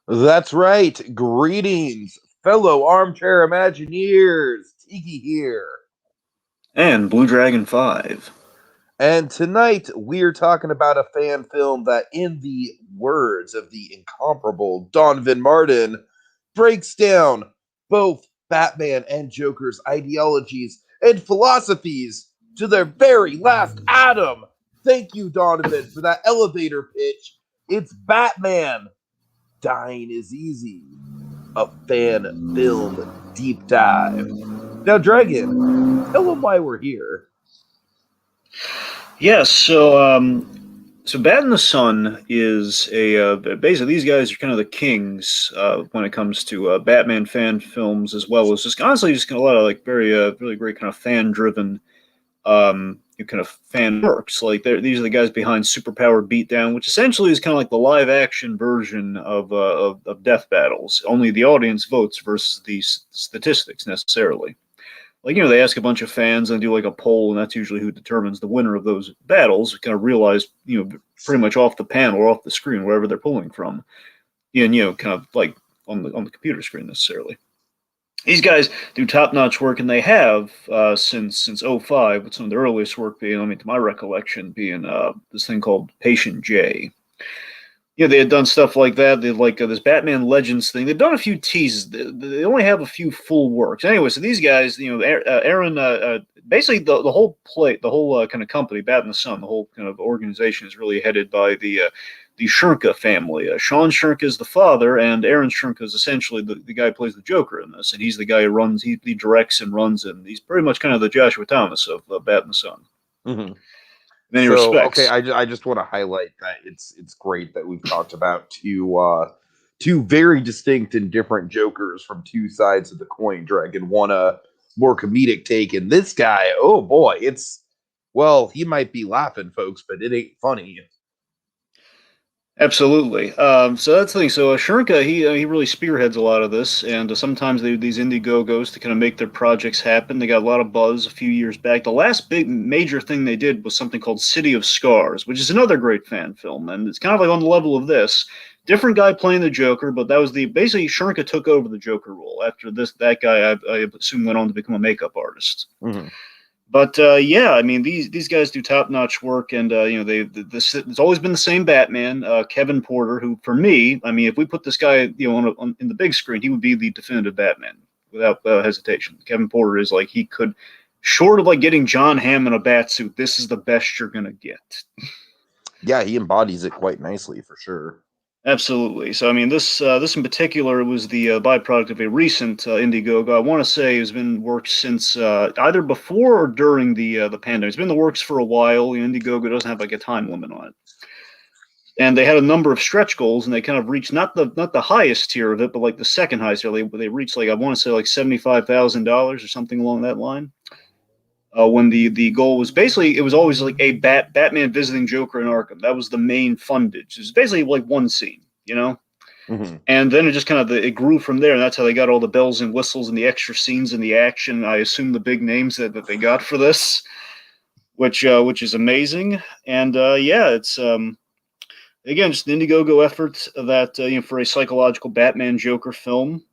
That's right. Greetings, fellow armchair Imagineers. Tiki here. And Blue Dragon 5. And tonight we're talking about a fan film that, in the words of the incomparable Donovan Martin, breaks down both Batman and Joker's ideologies and philosophies to their very last atom. Thank you, Donovan, for that elevator pitch. It's Batman. Dying is Easy, a fan film deep dive. Now, Dragon, tell them why we're here. Yes, so Bat in the Sun is basically these guys are kind of the kings when it comes to Batman fan films, as well as just honestly just kind of a lot of like very really great kind of fan driven kind of fan works. Like these are the guys behind Superpowered Beatdown, which essentially is kind of like the live action version of Death Battles. Only the audience votes versus the statistics necessarily. Like, they ask a bunch of fans and do like a poll, and that's usually who determines the winner of those battles. Kind of realize, pretty much off the panel or off the screen, wherever they're pulling from, and kind of like on the computer screen necessarily. These guys do top-notch work, and they have since '05, with some of the earliest work being, to my recollection, being this thing called Patient J. They had done stuff like that. They had like this Batman Legends thing. They've done a few teases. They only have a few full works. Anyway, so these guys, Aaron, basically the whole the whole kind of company, Bat in the Sun, the whole kind of organization is really headed by the Shirka family. Sean Shirka is the father, and Aaron Shirka is essentially the guy who plays the Joker in this, and he's the guy who runs, he directs and runs, and he's pretty much kind of the Joshua Thomas of Bat in the Sun. Mm-hmm. In many So, okay, respects. I just want to highlight that it's great that we've talked about two very distinct and different Jokers from two sides of the coin. Dragon, one a more comedic take, and this guy, oh boy, he might be laughing, folks, but it ain't funny. Absolutely. So that's the thing. So Shrinka, he really spearheads a lot of this, and sometimes they these Indiegogos to kind of make their projects happen. They got a lot of buzz a few years back. The last big major thing they did was something called City of Scars, which is another great fan film, and it's kind of like on the level of this. Different guy playing the Joker, but that was basically Shrinka took over the Joker role after this. That guy, I assume, went on to become a makeup artist. Mm-hmm. But yeah, these guys do top notch work, and it's always been the same Batman, Kevin Porter, who for me, if we put this guy in the big screen, he would be the definitive Batman without hesitation. Kevin Porter is like, he could, short of like getting John Hamm in a bat suit, this is the best you're gonna get. Yeah, he embodies it quite nicely for sure. Absolutely. So, this in particular was the byproduct of a recent Indiegogo. I want to say has been worked since either before or during the pandemic. It's been in the works for a while. Indiegogo doesn't have like a time limit on it, and they had a number of stretch goals, and they kind of reached not the highest tier of it, but like the second highest tier. They reached like, I want to say like $75,000 or something along that line. When the goal was basically, it was always like a Batman visiting Joker in Arkham. That was the main fundage. It was basically like one scene, Mm-hmm. and then it just kind of it grew from there. And that's how they got all the bells and whistles and the extra scenes and the action. I assume the big names that they got for this, which is amazing. And yeah, it's again just an Indiegogo effort that for a psychological Batman Joker film.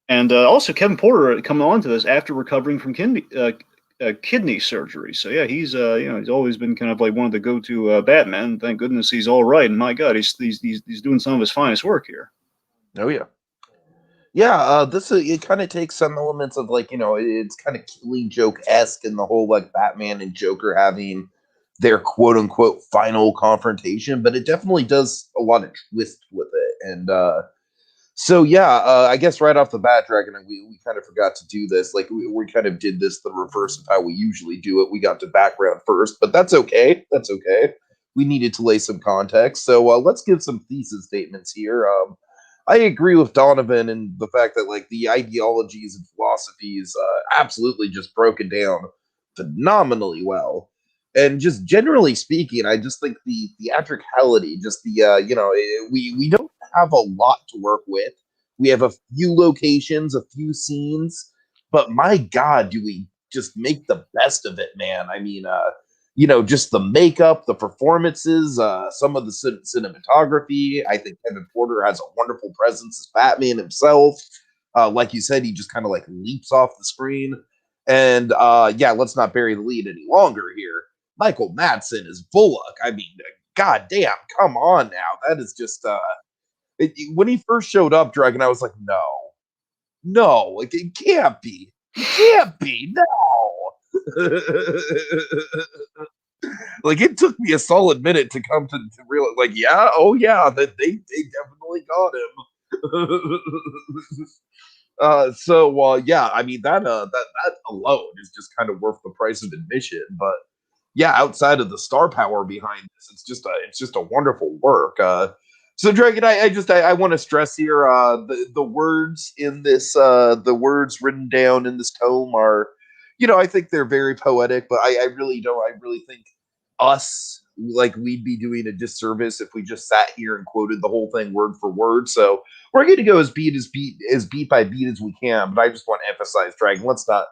And also Kevin Porter coming on to this after recovering from kidney surgery. So yeah, he's he's always been kind of like one of the go-to Batman. Thank goodness he's all right. And my God, he's doing some of his finest work here. Oh yeah. Yeah, it kind of takes some elements of like, it's kind of Killing Joke esque in the whole like Batman and Joker having their quote unquote final confrontation, but it definitely does a lot of twist with it. And so yeah, I guess right off the bat, Dragon, we kind of forgot to do this. Like we kind of did this the reverse of how we usually do it. We got to background first, but that's okay. That's okay. We needed to lay some context, so let's give some thesis statements here. I agree with Donovan and the fact that like the ideologies and philosophies absolutely just broken down phenomenally well. And just generally speaking, I just think the theatricality, just we don't have a lot to work with. We have a few locations, a few scenes, but my God, do we just make the best of it, man? just the makeup, the performances, some of the cinematography. I think Kevin Porter has a wonderful presence as Batman himself. Like you said, he just kind of like leaps off the screen. And yeah, let's not bury the lead any longer here. Michael Madsen is Bullock. I mean, goddamn, come on now. That is just when he first showed up, Dragon, I was like, no, like it can't be. It can't be. No. Like it took me a solid minute to come to realize, like, yeah, oh yeah, that they definitely got him. Yeah, I mean that alone is just kind of worth the price of admission. But yeah, outside of the star power behind this, it's just a wonderful work. So Dragon, I want to stress here, the words in this, the words written down in this tome are, I think they're very poetic, but I really don't. I really think us, like, we'd be doing a disservice if we just sat here and quoted the whole thing word for word. So we're going to go as beat by beat as we can. But I just want to emphasize, Dragon, let's not.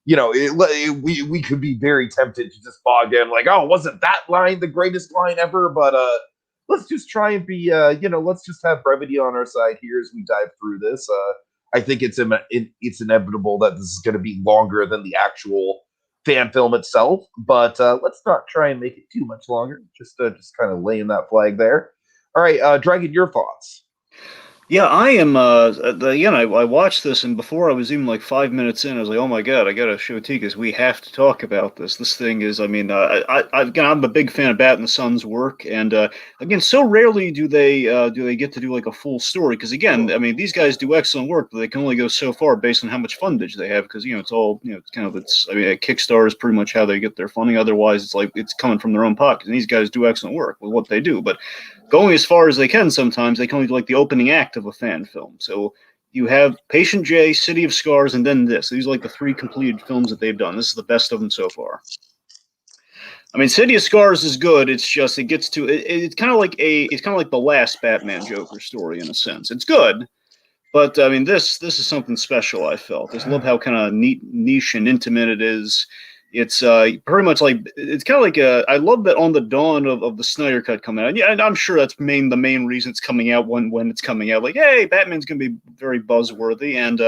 We could be very tempted to just bog down, like, oh, wasn't that line the greatest line ever? But let's just try and be, let's just have brevity on our side here as we dive through this. I think it's inevitable that this is going to be longer than the actual fan film itself, but let's not try and make it too much longer. Just kind of laying that flag there. All right, Dragon, your thoughts? Yeah, I am. I watched this, and before I was even like 5 minutes in, I was like, "Oh my God, I gotta show Tikas. We have to talk about this. This thing is. I mean, again, I'm a big fan of Bat and the Sun's work, and again, so rarely do they get to do like a full story. Because again, I mean, these guys do excellent work, but they can only go so far based on how much fundage they have. Because it's all it's kind of it's. I mean, Kickstarter is pretty much how they get their funding. Otherwise, it's like it's coming from their own pocket. And these guys do excellent work with what they do, but going as far as they can sometimes, they can only do like the opening act of a fan film. So you have Patient J, City of Scars, and then this. These are like the three completed films that they've done. This is the best of them so far. I mean, City of Scars is good. It's just it's kind of like the last Batman Joker story in a sense. It's good, but I mean this is something special. I felt. I just love how kind of niche and intimate it is. It's pretty much like it's kind of like I love that on the dawn of the Snyder Cut coming out. And yeah, and I'm sure that's the main reason it's coming out when it's coming out. Like, hey, Batman's gonna be very buzzworthy, and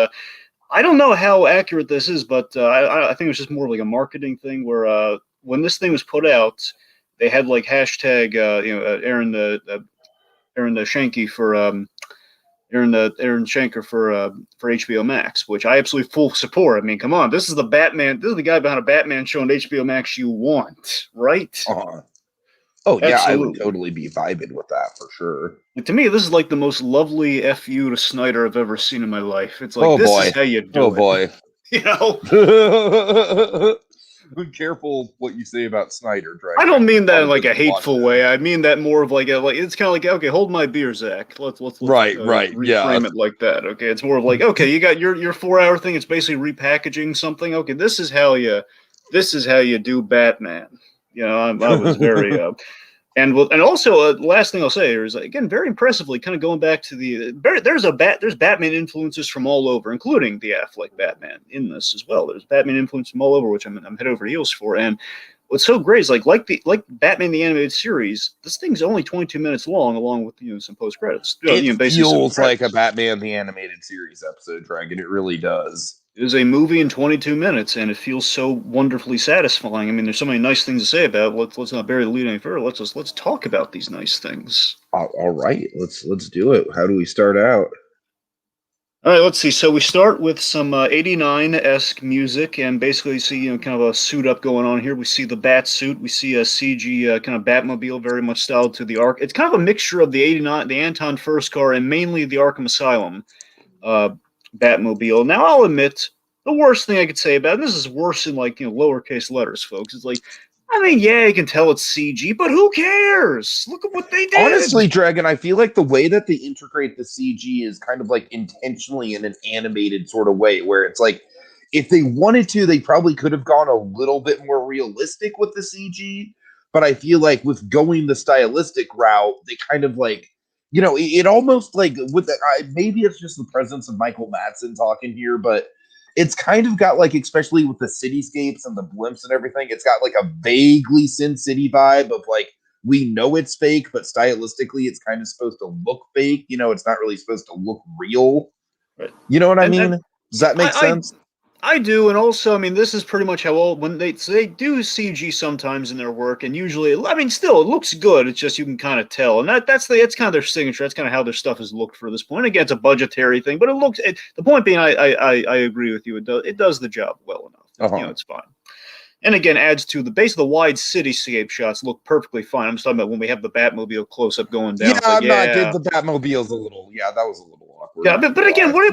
I don't know how accurate this is, but I think it was just more like a marketing thing where when this thing was put out, they had like hashtag Aaron the Shanky for Aaron Shanker for HBO Max, which I absolutely full support. I mean, come on, this is the Batman. This is the guy behind a Batman show on HBO Max you want, right? Oh yeah, absolutely. I would totally be vibing with that for sure. To me, this is like the most lovely FU to Snyder I've ever seen in my life. It's like is how you do it. Oh boy, you know. Be careful what you say about Snyder, Dragon. I don't mean that in like a hateful way. I mean that more of like it's kind of like, okay, hold my beer, Zach. Let's right, reframe it like that. Okay, it's more of like, okay, you got your 4 hour thing. It's basically repackaging something. Okay, this is how you do Batman. I was very and also last thing I'll say here is again very impressively kind of going back to there's Batman influences from all over, including the Affleck Batman in this as well. There's Batman influence from all over, which I'm head over heels for. And what's so great is like Batman the Animated Series, this thing's only 22 minutes long, along with some post credits. It feels like a Batman the Animated Series episode, Dragon. It really does. It is a movie in 22 minutes, and it feels so wonderfully satisfying. I mean, there's so many nice things to say about it. Let's not bury the lead any further. Let's talk about these nice things. All right, let's do it. How do we start out? All right, let's see. So we start with some 89-esque music, and basically see kind of a suit up going on here. We see the bat suit. We see a CG kind of Batmobile, very much styled to the Ark. It's kind of a mixture of the 89, the Anton First car, and mainly the Arkham Asylum Batmobile. Now, I'll admit, the worst thing I could say about it, and this is worse in like lowercase letters, folks. It's like, I mean, yeah, you can tell it's CG, but who cares? Look at what they did. Honestly, Dragon, I feel like the way that they integrate the CG is kind of like intentionally in an animated sort of way, where it's like, if they wanted to, they probably could have gone a little bit more realistic with the CG. But I feel like with going the stylistic route, they kind of like, it almost like maybe it's just the presence of Michael Madsen talking here, but it's kind of got like, especially with the cityscapes and the blimps and everything, it's got like a vaguely Sin City vibe of like, we know it's fake, but stylistically it's kind of supposed to look fake. You know, it's not really supposed to look real. Right. You know what I mean? And Does that make I sense? I do, and also, I mean, this is pretty much how old when they do CG sometimes in their work, and usually, I mean, still it looks good. It's just you can kind of tell, and that's kind of their signature. That's kind of how their stuff has looked for this point. Again, it's a budgetary thing, but it looks. The point being, I agree with you. It does the job well enough. You know, it's fine. And again, adds to the base of the wide cityscape shots look perfectly fine. I'm just talking about when we have the Batmobile close up going down. Yeah, It's like, I'm not yeah, good. The Batmobile's a little. Yeah, that was a little awkward. yeah, Not but gonna again, lie.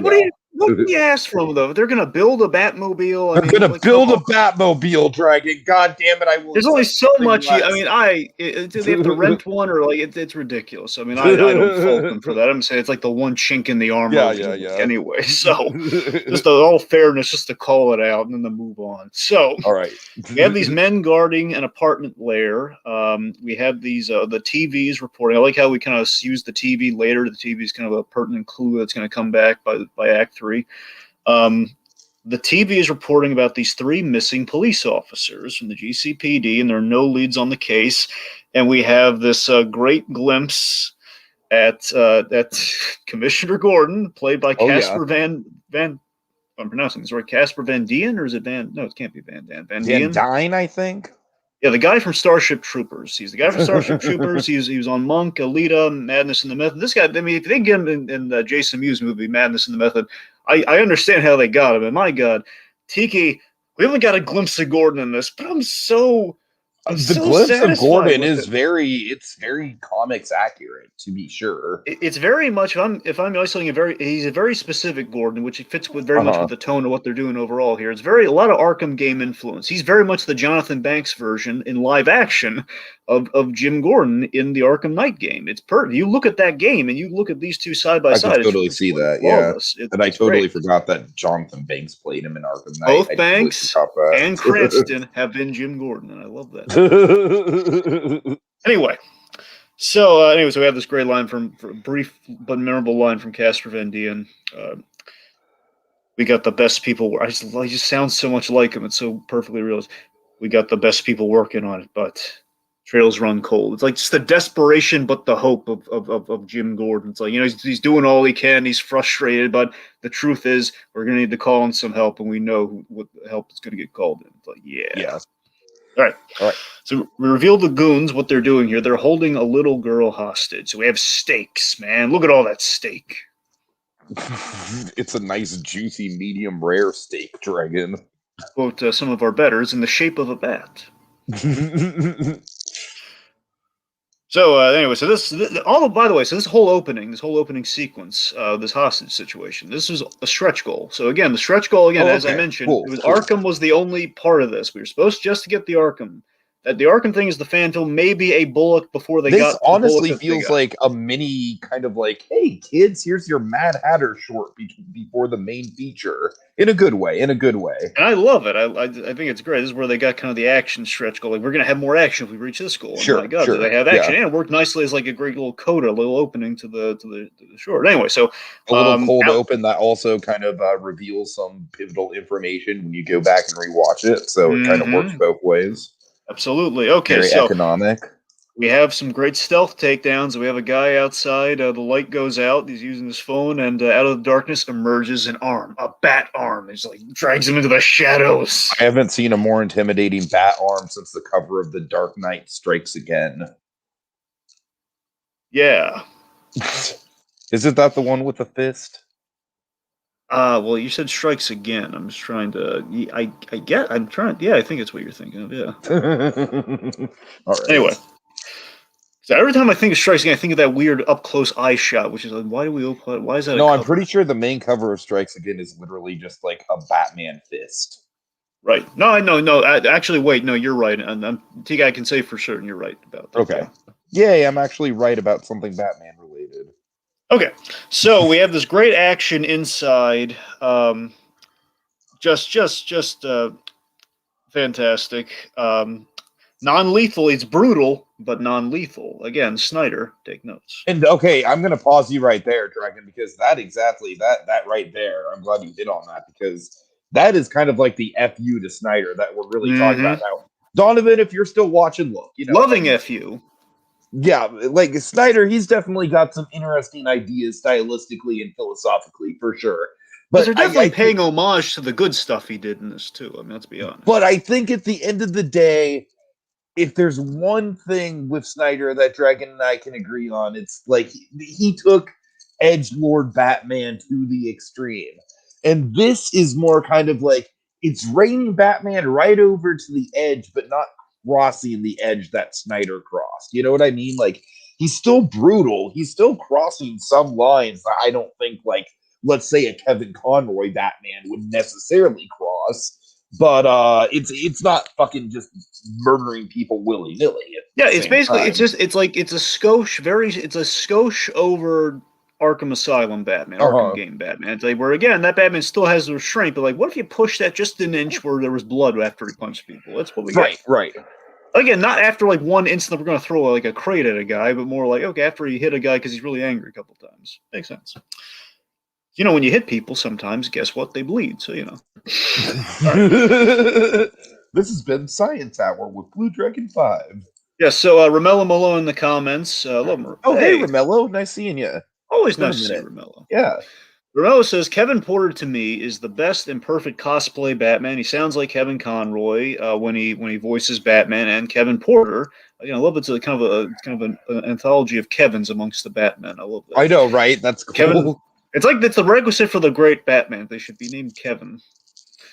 what do you ask from them though? They're gonna build a Batmobile. I They're mean, gonna like, come build a on. Batmobile, Dragon. God damn it! I will There's only accept so nothing much. I less. mean, they have to rent one, or like it's ridiculous. I mean, I don't fault them for that. I'm saying it's like the one chink in the armor Yeah, of the yeah, movie yeah. anyway. So, just all fairness, just to call it out and then to move on. So, All right. we have these men guarding an apartment lair. We have these the TVs reporting. I like how we kind of use the TV later. The TV is kind of a pertinent clue that's going to come back by Act 3. The TV is reporting about these 3 missing police officers from the GCPD, and there are no leads on the case. And we have this great glimpse at Commissioner Gordon, played by Oh yeah, Casper Van. I'm pronouncing this right. Casper Van Dien, or is it Van? No, it can't be Van Dien. Van Van Dien. Dyne, I think. Yeah, the guy from Starship Troopers. He's the guy from Starship Troopers. He was on Monk, Alita, Madness and the Method. This guy, I mean, if they get him in the Jason Mewes movie, Madness and the Method, I understand how they got him. And my God, Tiki, we only got a glimpse of Gordon in this, but I'm so The glimpse of satisfied Gordon with is it. it's very comics accurate, to be sure. It's very much if I'm isolating he's a very specific Gordon, which fits with very much Uh-huh. with the tone of what they're doing overall here. It's very a lot of Arkham game influence. He's very much the Jonathan Banks version in live action of Jim Gordon in the Arkham Knight game. It's you look at that game and you look at these two side by I can side. totally It's see that, yeah. flawless. And I It's totally great. forgot that Jonathan Banks played him in Arkham Knight. Both I totally Banks forgot and that. Cranston have been Jim Gordon, and I love that. Anyway. So, so we have this great line from a brief but memorable line from Casper Van Dien. We got the best people. I just sounds so much like him. It's so perfectly real. We got the best people working on it, but trails run cold. It's like just the desperation, but the hope of Jim Gordon. It's like, he's doing all he can. He's frustrated, but the truth is, we're gonna need to call in some help, and we know what help is gonna get called in. It's like, yeah. All right. So we reveal the goons, what they're doing here. They're holding a little girl hostage. So we have steaks, man. Look at all that steak. It's a nice, juicy, medium rare steak, Dragon. Quote some of our betters, in the shape of a bat. So anyway, so by the way, so this whole opening sequence, this hostage situation, this was a stretch goal. So again, the stretch goal, as I mentioned, cool, it was cool. Arkham was the only part of this. We were supposed just to get the Arkham. That the Arkham thing is the fan film, maybe a Bullock before they got. This honestly feels like a mini kind of like, hey kids, here's your Mad Hatter short before the main feature. In a good way. And I love it. I think it's great. This is where they got kind of the action stretch goal. Like, we're going to have more action if we reach this goal. Sure, my God, sure, do they have action? yeah. And it worked nicely as like a great little coda, a little opening to the short. Anyway, so a little cold open that also kind of reveals some pivotal information when you go back and rewatch it. So it kind of works both ways. Absolutely. Okay, Very so economic. we have some great stealth takedowns. We have a guy outside. The light goes out. He's using his phone, and out of the darkness emerges an arm, a bat arm. He's like drags him into the shadows. I haven't seen a more intimidating bat arm since the cover of The Dark Knight Strikes Again. Yeah. Isn't that the one with the fist? Well, you said Strikes Again. I'm just trying to. Yeah, I think it's what you're thinking of. Yeah. All right. Anyway. So every time I think of Strikes Again, I think of that weird up close eye shot, which is like, why is that? No, I'm pretty sure the main cover of Strikes Again is literally just like a Batman fist. Right. No. Actually, wait. No, you're right. And T-Guy can say for certain you're right about that. Okay. Yay, I'm actually right about something Batman related. Okay. So we have this great action inside. Just fantastic. Non-lethal. It's brutal, but non-lethal. Again, Snyder, take notes. And okay, I'm gonna pause you right there, Dragon, because that right there, I'm glad you hit on that, because that is kind of like the FU to Snyder that we're really talking about Mm-hmm. now. Donovan, if you're still watching, look, Loving FU. Yeah, like Snyder, he's definitely got some interesting ideas stylistically and philosophically for sure. Because But they're definitely paying homage to the good stuff he did in this too. I mean, let's be honest. But I think at the end of the day, if there's one thing with Snyder that Dragon and I can agree on, it's like he took Edgelord Batman to the extreme. And this is more kind of like it's reining Batman right over to the edge, but not crossing the edge that Snyder crossed. You know what I mean? Like he's still brutal. He's still crossing some lines that I don't think like let's say a Kevin Conroy Batman would necessarily cross. But it's not fucking just murdering people willy nilly. Yeah, it's basically it's a skosh over Arkham Asylum Batman, Arkham game Batman. It's like where again that Batman still has the restraint, but like what if you push that just an inch where there was blood after he punched people? That's what we get. Right. Again, not after like one instant we're gonna throw like a crate at a guy, but more like okay after he hit a guy because he's really angry a couple times. Makes sense. You know, when you hit people, sometimes guess what? They bleed. So you know. This has been Science Hour with Blue Dragon 5. Yeah, so Romello Malone in the comments. Love him. Oh, hey, Romello. Nice seeing you. Always nice to see Romello. Yeah. Romello says, Kevin Porter to me is the best and perfect cosplay Batman. He sounds like Kevin Conroy when he voices Batman, and Kevin Porter. I love it's a kind of an anthology of Kevins amongst the Batman. I love that. I know, right? That's cool. Kevin, it's like it's the requisite for the great Batman. They should be named Kevin.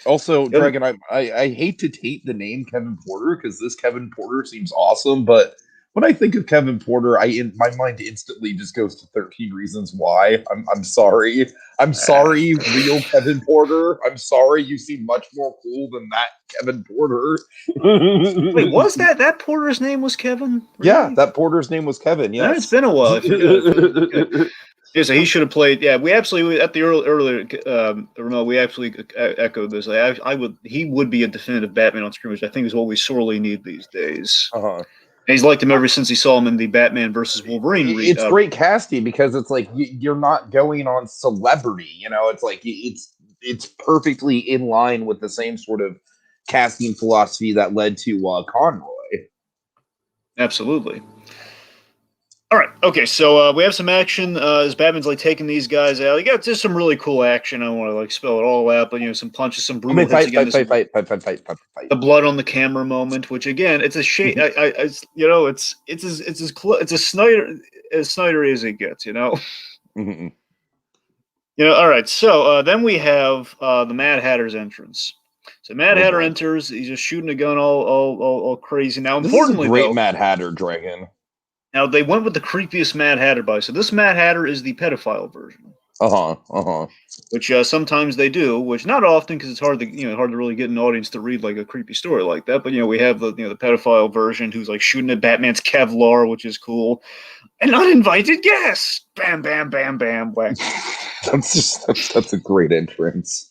Also, Dragon, I hate to take the name Kevin Porter because this Kevin Porter seems awesome, but when I think of Kevin Porter, my mind instantly just goes to 13 Reasons Why. I'm sorry. I'm sorry, real Kevin Porter. I'm sorry you seem much more cool than that Kevin Porter. Wait, was that Porter's name was Kevin? Really? Yeah, that Porter's name was Kevin, yes. It's been a while. I forget. Yeah, so he should have played. Yeah, we absolutely at the earlier remote we actually echoed this. He would be a definitive Batman on screen, which I think is what we sorely need these days. And he's liked him ever since he saw him in the Batman versus Wolverine. It's great casting because it's like you're not going on celebrity. You know, it's like it's perfectly in line with the same sort of casting philosophy that led to Conroy. Absolutely. All right. Okay. So we have some action. As Batman's like taking these guys out, you got just some really cool action. I don't want to like spell it all out, but some punches, some brutal hits again. Fight. The blood on the camera moment, which again, it's a shame. It's as Snyder as it gets. All right. So then we have the Mad Hatter's entrance. So Mad Hatter enters. He's just shooting a gun all crazy. Now, importantly, this is a great Mad Hatter Dragon. Now, they went with the creepiest Mad Hatter by. So this Mad Hatter is the pedophile version. Which sometimes they do, which not often because it's hard to really get an audience to read like a creepy story like that. But we have the the pedophile version who's like shooting at Batman's Kevlar, which is cool. An uninvited guest. Bam, bam, bam, bam, whack. that's a great entrance.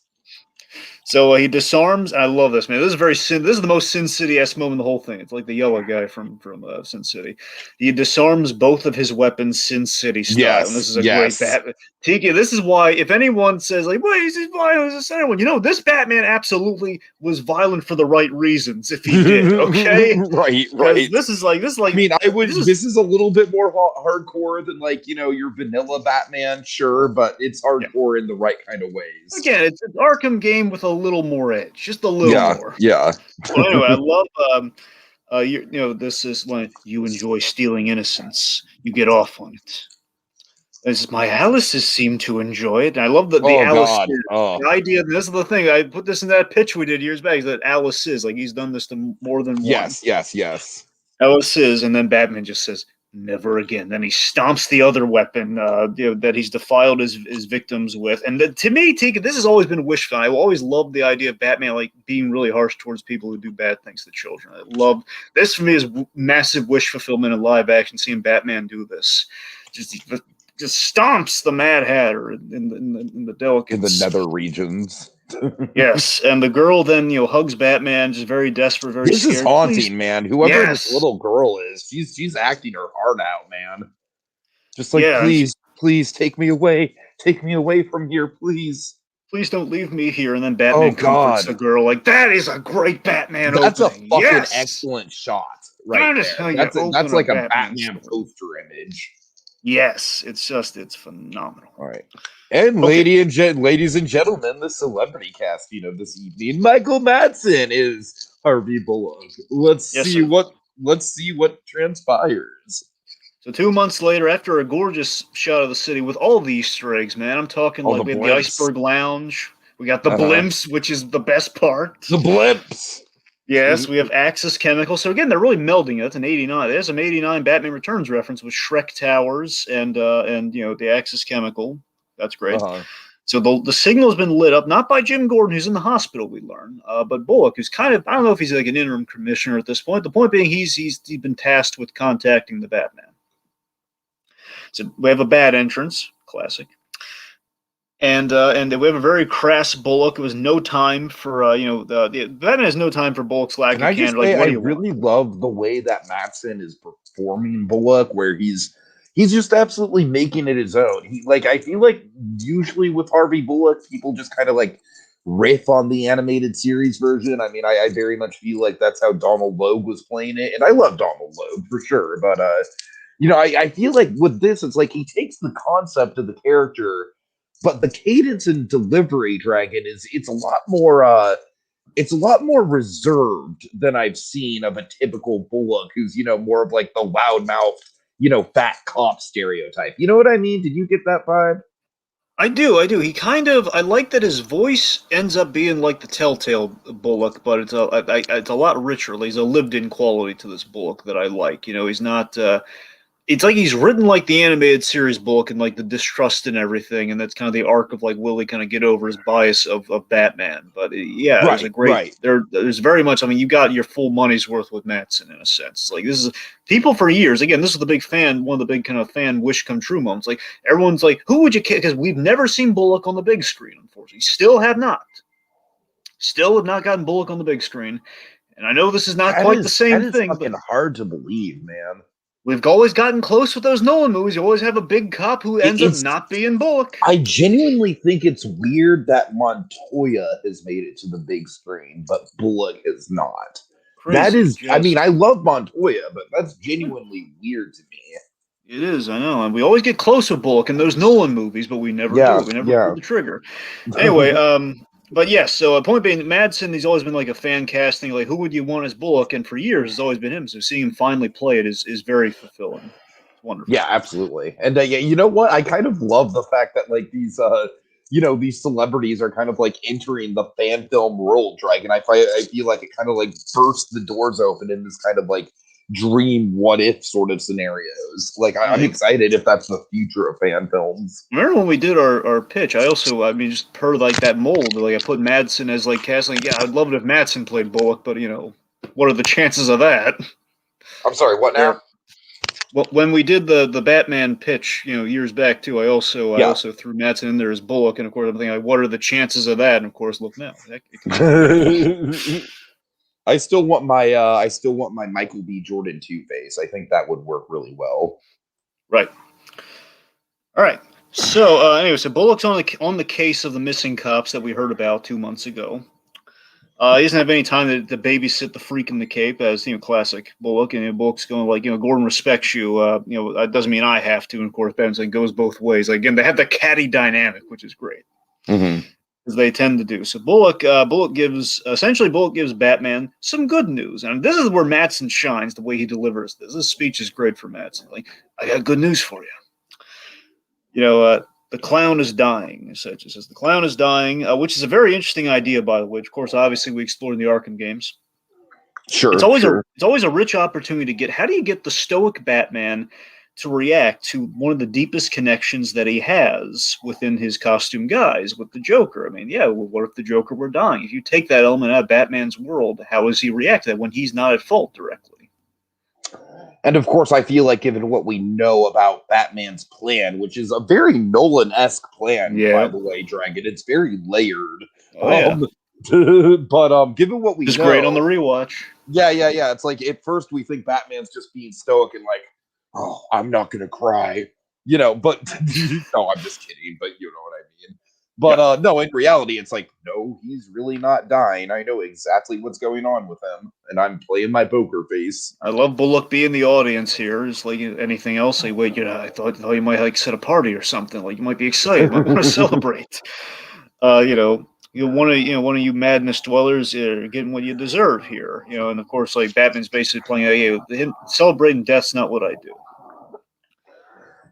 So he disarms. I love this, man. This is the most Sin City-esque moment in the whole thing. It's like the yellow guy from Sin City. He disarms both of his weapons, Sin City style. Yes, and this is a great Batman. Tiki, this is why if anyone says like, "Well, he's violent as anyone," this Batman absolutely was violent for the right reasons. If he did, okay, right. This is like. I mean, This is a little bit more hardcore than like your vanilla Batman, sure, but it's hardcore in the right kind of ways. Again, it's an Arkham game with a little more edge, just a little more. Yeah. Well, anyway, I love. This is when you enjoy stealing innocence. You get off on it. As my Alice's seem to enjoy it. And I love the Alice. The idea. This is the thing. I put this in that pitch we did years back. That Alice is like he's done this to more than one. Yes. Alice is, and then Batman just says, "Never again." Then he stomps the other weapon that he's defiled his victims with. And to me, this has always been wish fulfillment. I always loved the idea of Batman like being really harsh towards people who do bad things to children. I love this. For me is massive wish fulfillment in live action. Seeing Batman do this, just stomps the Mad Hatter in the delicate in the nether regions. Yes, and the girl then hugs Batman, just very desperate, very scared. This is haunting, man. Whoever this little girl is, she's acting her heart out, man. Just like please take me away from here, please. please don't leave me here. And then Oh Batman comforts God, the girl, like, that is a great Batman that's a opening. fucking Yes! excellent shot right That is there. how you That's open a like a Batman Batman story. poster image. Yes, it's phenomenal. All right. And Okay. ladies and gentlemen, the celebrity cast, this evening, Michael Madsen is Harvey Bullock. Yes, sir. Let's see what transpires. So 2 months later, after a gorgeous shot of the city with all the Easter eggs, man, I'm talking All like the we have the blimps. Iceberg Lounge, we got the Uh-huh. blimps, which is the best part. The blimps. Yes, we have Axis Chemical. So again, they're really melding it. That's an '89. There's some '89 Batman Returns reference with Shrek Towers and the Axis Chemical. That's great. Uh-huh. So the signal has been lit up, not by Jim Gordon, who's in the hospital, we learn, but Bullock, who's kind of, I don't know if he's like an interim commissioner at this point. The point being, he's been tasked with contacting the Batman. So we have a bad entrance, classic. And we have a very crass Bullock. It was no time for the Batman has no time for Bullock's lack Can of I just candor. Like, say what I do you want? really love the way that Matson is performing Bullock, where he's just absolutely making it his own. I feel like usually with Harvey Bullock, people just kind of like riff on the animated series version. I mean, I very much feel like that's how Donald Logue was playing it, and I love Donald Logue for sure. But I feel like with this, it's like he takes the concept of the character, but the cadence and delivery, Dragon, it's a lot more reserved than I've seen of a typical Bullock, who's more of like the loudmouth, fat cop stereotype. You know what I mean? Did you get that vibe? I do. He kind of. I like that his voice ends up being like the Telltale Bullock, but it's a lot richer. There's a lived-in quality to this Bullock that I like. He's not. It's like he's written like the animated series Bullock and like the distrust and everything, and that's kind of the arc of like will he kind of get over his bias of Batman. But yeah, there's a Right, great right. there's very much. I mean, you got your full money's worth with Madsen in a sense. It's like this is people for years. Again, this is the big fan, one of the big kind of fan wish come true moments. Like everyone's like, who would you kick? Because we've never seen Bullock on the big screen. Unfortunately, still have not gotten Bullock on the big screen. And I know this is not quite the That same is thing, but fucking hard to believe, man. we've always gotten close with those Nolan movies. You always have a big cop who ends up It's not being Bullock. I genuinely think it's weird that Montoya has made it to the big screen, but Bullock has not. That Crazy, is, I just mean, I love Montoya, but that's genuinely weird to me. it is. I know, and we always get close with Bullock in those Nolan movies, but we never do Yeah, it. We never pull yeah. the trigger. Anyway, but yes. So a point being, Madsen, he's always been like a fan casting. Like, who would you want as Bullock? And for years, it's always been him. So seeing him finally play it is very fulfilling. It's wonderful. Yeah, absolutely. And yeah, you know what? I kind of love the fact that like these celebrities are kind of like entering the fan film world, Dragon. I feel like it kind of like bursts the doors open in this kind of like dream what if sort of scenarios. Like I'm Yeah. excited if that's the future of fan films. Remember when we did our pitch? I mean, just per like that mold, like I put Madsen as like casting. Yeah, I'd love it if Madsen played Bullock, but what are the chances of that? I'm sorry, what now? There, well, when we did the Batman pitch, years back too, I Yeah. also threw Madsen in there as Bullock, and of course I'm thinking, like, what are the chances of that? And of course, look now, heck, it can be I still want my Michael B. Jordan Two Face. I think that would work really well. right. All right. So anyway, so Bullock's on the case of the missing cops that we heard about 2 months ago. He doesn't have any time to babysit the freak in the cape, as classic Bullock. And Bullock's going like, Gordon respects you. That doesn't mean I have to. And of course, Benson goes both ways. Like, again, they have the catty dynamic, which is great, as they tend to do. So Bullock gives Batman some good news, and this is where Madsen shines. The way he delivers this speech is great for Madsen. Like, I got good news for you. The clown is dying. Such as the clown is dying, which is a very interesting idea, by the way. Of course, obviously, we explored in the Arkham games. Sure, it's always sure. it's always a rich opportunity to get. How do you get the stoic Batman to react to one of the deepest connections that he has within his costume guise with the Joker? I mean, yeah, well, what if the Joker were dying? If you take that element out of Batman's world, how does he react to that when he's not at fault directly? And of course, I feel like given what we know about Batman's plan, which is a very Nolan-esque plan, by the way, Dragon, it's very layered. Oh, yeah. But given what we know, great on the rewatch. Yeah. It's like at first we think Batman's just being stoic and like, oh, I'm not gonna cry, but no, I'm just kidding. But you know what I mean. But no, in reality, it's like, no, he's really not dying. I know exactly what's going on with him, and I'm playing my poker face. I love Bullock being the audience here. It's like anything else. Like, wait, I thought you might like set a party or something. Like, you might be excited, might want to celebrate. One of you madness dwellers are getting what you deserve here. And of course, like Batman's basically playing, celebrating death's not what I do.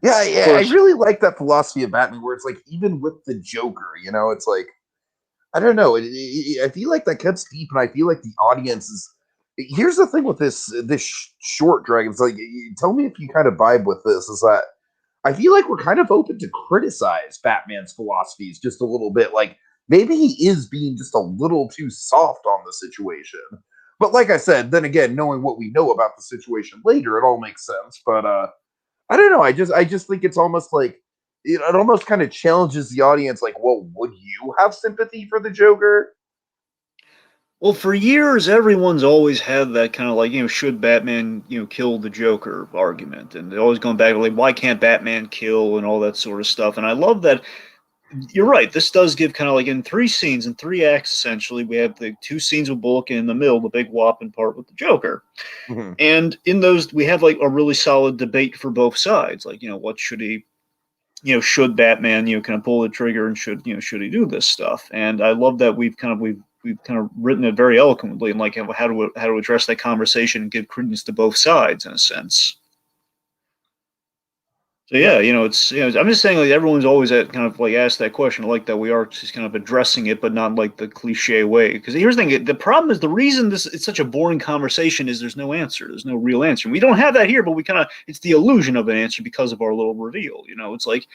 Yeah, Of yeah, I course, really like that philosophy of Batman, where it's like, even with the Joker, it's like, I don't know. I feel like that cuts deep, and I feel like the audience is. Here's the thing with this short Dragon. It's like, tell me if you kind of vibe with this. Is that I feel like we're kind of open to criticize Batman's philosophies just a little bit. Like, maybe he is being just a little too soft on the situation. But like I said, then again, knowing what we know about the situation later, it all makes sense. But I don't know. I just think it's almost like it almost kind of challenges the audience. Like, well, would you have sympathy for the Joker? well, for years, everyone's always had that kind of like, should Batman, kill the Joker argument. And they're always going back to like, why can't Batman kill and all that sort of stuff. And I love that you're right. This does give kind of like in 3 scenes, in 3 acts, essentially. We have the 2 scenes with Bullock and in the middle, the big whopping part with the Joker. Mhm. And in those, we have like a really solid debate for both sides. Like, what should he, should Batman, kind of pull the trigger and should he do this stuff? And I love that we've kind of written it very eloquently and like how to address that conversation and give credence to both sides in a sense. So yeah, it's I'm just saying like everyone's always at kind of like asked that question. I like that we are just kind of addressing it, but not like the cliche way. Because here's the thing: the problem is the reason this it's such a boring conversation is there's no answer. There's no real answer. We don't have that here, but we kind of it's the illusion of an answer because of our little reveal. It's like,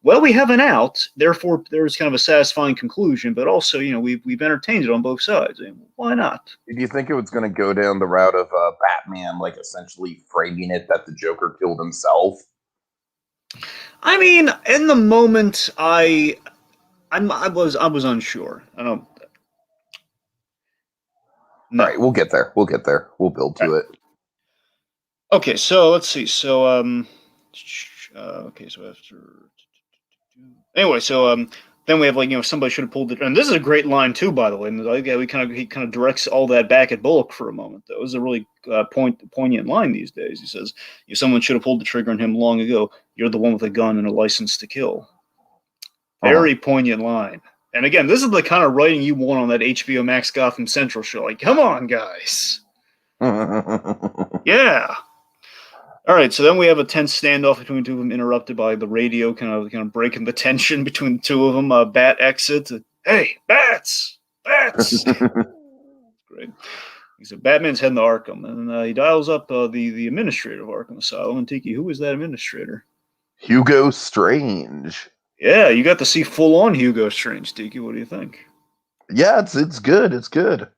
well, we have an out, therefore there's kind of a satisfying conclusion, but also we've entertained it on both sides. And why not? Do you think it was going to go down the route of Batman, like essentially framing it that the Joker killed himself? I mean, in the moment, I was unsure. I don't. No. All right, we'll get there. We'll get there. We'll build to it. Okay, so let's see. So okay, so anyway, so then we have like somebody should have pulled it, and this is a great line too, by the way. And like, he kind of directs all that back at Bullock for a moment. That was a really poignant line these days. He says, "Someone should have pulled the trigger on him long ago. You're the one with a gun and a license to kill." Very poignant line. And again, this is the kind of writing you want on that HBO Max Gotham Central show. Like, come on, guys. Yeah. All right, so then we have a tense standoff between the two of them, interrupted by the radio, kind of breaking the tension between the two of them. Bat exit. Hey, bats! Great. He said, Batman's heading to Arkham, and he dials up the administrator of Arkham Asylum. And Tiki, who is that administrator? Hugo Strange. Yeah, you got to see full-on Hugo Strange, Tiki. What do you think? Yeah, it's good. It's good.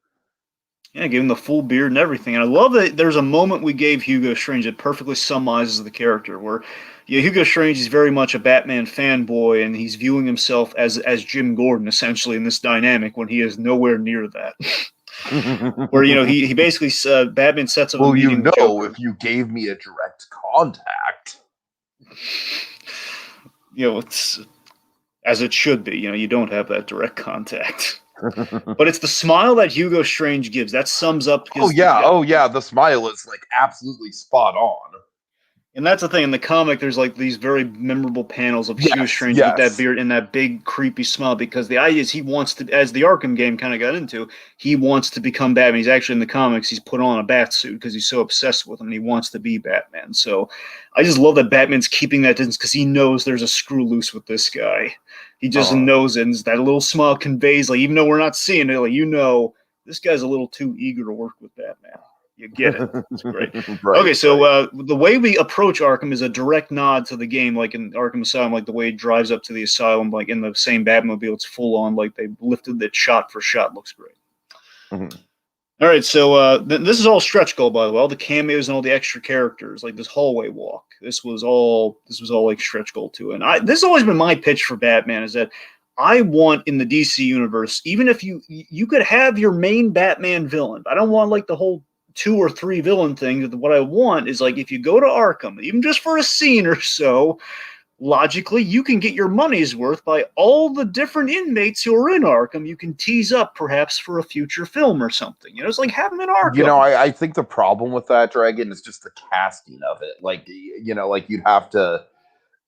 Yeah, gave him the full beard and everything. And I love that there's a moment we gave Hugo Strange that perfectly summarizes the character, where Hugo Strange is very much a Batman fanboy, and he's viewing himself as Jim Gordon, essentially, in this dynamic when he is nowhere near that. Where, he basically, Batman sets up a meeting with Joker. If you gave me a direct contact. It's as it should be. You don't have that direct contact. But it's the smile that Hugo Strange gives that sums up. Oh yeah, the smile is like absolutely spot on. And that's the thing in the comic. There's like these very memorable panels of Hugo Strange with that beard and that big creepy smile, because the idea is he wants to, as the Arkham game kind of got into, he wants to become Batman. He's actually in the comics. He's put on a bat suit because he's so obsessed with him, and he wants to be Batman. So I just love that Batman's keeping that distance because he knows there's a screw loose with this guy. He just knows it, and that little smile conveys, like, even though we're not seeing it, like, this guy's a little too eager to work with Batman. You get it. It's great. Okay, so the way we approach Arkham is a direct nod to the game, like in Arkham Asylum, like the way it drives up to the asylum, like in the same Batmobile. It's full on, like they lifted it shot for shot. Looks great. Mm-hmm. All right, so this is all stretch goal, by the way. All the cameos and all the extra characters, like this hallway walk. This was all like stretch goal too. And this has always been my pitch for Batman, is that I want in the DC universe, even if you could have your main Batman villain, I don't want like the whole 2 or 3 villain thing. What I want is, like, if you go to Arkham, even just for a scene or so, logically, you can get your money's worth by all the different inmates who are in Arkham. You can tease up perhaps for a future film or something. It's like have them in Arkham. I think the problem with that Dragon is just the casting of it. Like, like you'd have to,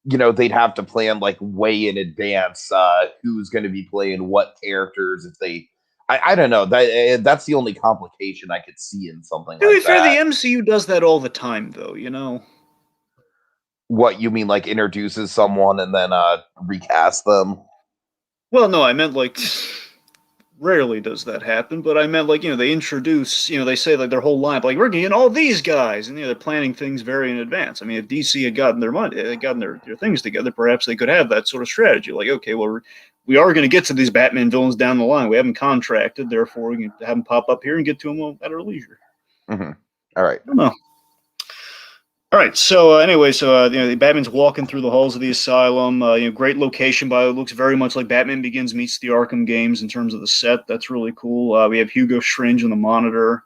they'd have to plan like way in advance who's going to be playing what characters if they. I don't know. That's the only complication I could see in something To be like fair, the that. MCU does that all the time, though. What you mean, like introduces someone and then recast them? Well, no, I meant like rarely does that happen, but I meant like they introduce, they say like their whole lineup, like we're getting all these guys, and they're planning things very in advance. I mean, if DC had gotten their money, had gotten their things together, perhaps they could have that sort of strategy. Like, okay, well, we are going to get to these Batman villains down the line. We haven't contracted, therefore we can have them pop up here and get to them at our leisure. Mm-hmm. All right. I don't know. All right. So anyway, so Batman's walking through the halls of the asylum. Great location, by it looks very much like Batman Begins meets the Arkham games in terms of the set. That's really cool. We have Hugo Strange on the monitor.